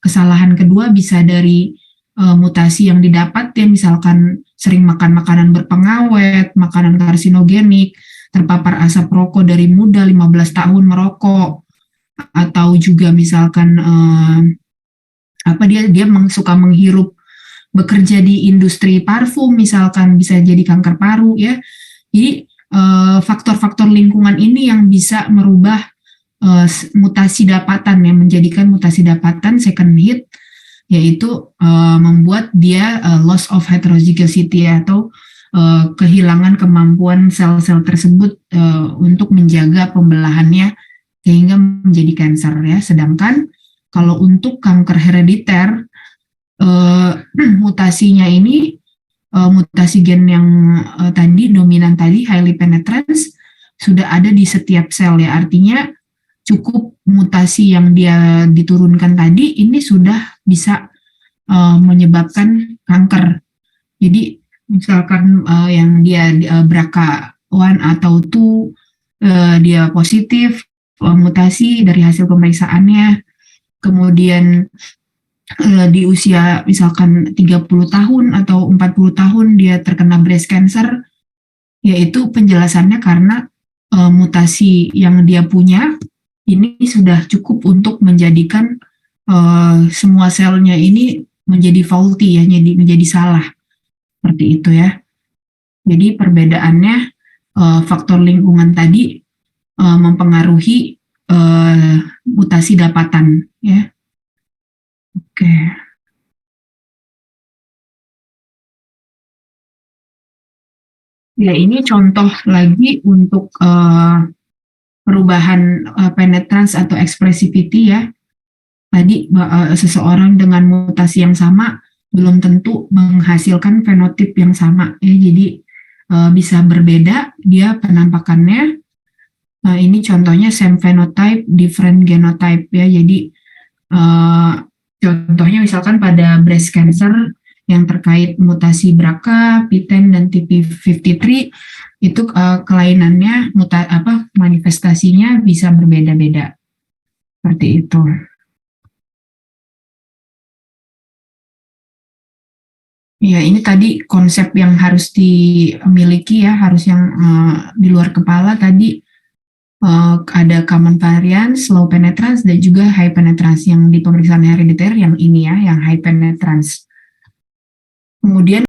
Kesalahan kedua bisa dari mutasi yang didapat ya, misalkan sering makan makanan berpengawet, makanan karsinogenik, terpapar asap rokok dari muda 15 tahun merokok, atau juga misalkan dia suka menghirup, bekerja di industri parfum misalkan, bisa jadi kanker paru ya. Jadi faktor-faktor lingkungan ini yang bisa merubah mutasi dapatan ya, menjadikan mutasi dapatan second hit, yaitu membuat dia loss of heterozygosity atau kehilangan kemampuan sel-sel tersebut untuk menjaga pembelahannya sehingga menjadi kanker ya. Sedangkan kalau untuk kanker herediter, mutasinya ini mutasi gen yang tadi dominan tadi, highly penetrans, sudah ada di setiap sel ya. Artinya cukup mutasi yang dia diturunkan tadi ini sudah bisa menyebabkan kanker. Jadi misalkan yang dia BRCA1 atau 2 dia positif mutasi dari hasil pemeriksaannya, kemudian di usia misalkan 30 tahun atau 40 tahun dia terkena breast cancer, yaitu penjelasannya karena mutasi yang dia punya ini sudah cukup untuk menjadikan semua selnya ini menjadi faulty ya, menjadi salah, seperti itu ya. Jadi perbedaannya faktor lingkungan tadi mempengaruhi mutasi dapatan ya. Oke. Ya, ini contoh lagi untuk perubahan penetrans atau expressivity ya. Tadi seseorang dengan mutasi yang sama belum tentu menghasilkan fenotip yang sama ya. Jadi bisa berbeda dia penampakannya. Ini contohnya same phenotype, different genotype ya. Jadi contohnya misalkan pada breast cancer yang terkait mutasi BRCA, PTEN dan TP53 itu kelainannya manifestasinya bisa berbeda-beda. Seperti itu. Ya, ini tadi konsep yang harus dimiliki ya, harus yang di luar kepala tadi. Ada common variance, low penetrance, dan juga high penetrance. Yang di pemeriksaan herediter yang ini ya, yang high penetrance. Kemudian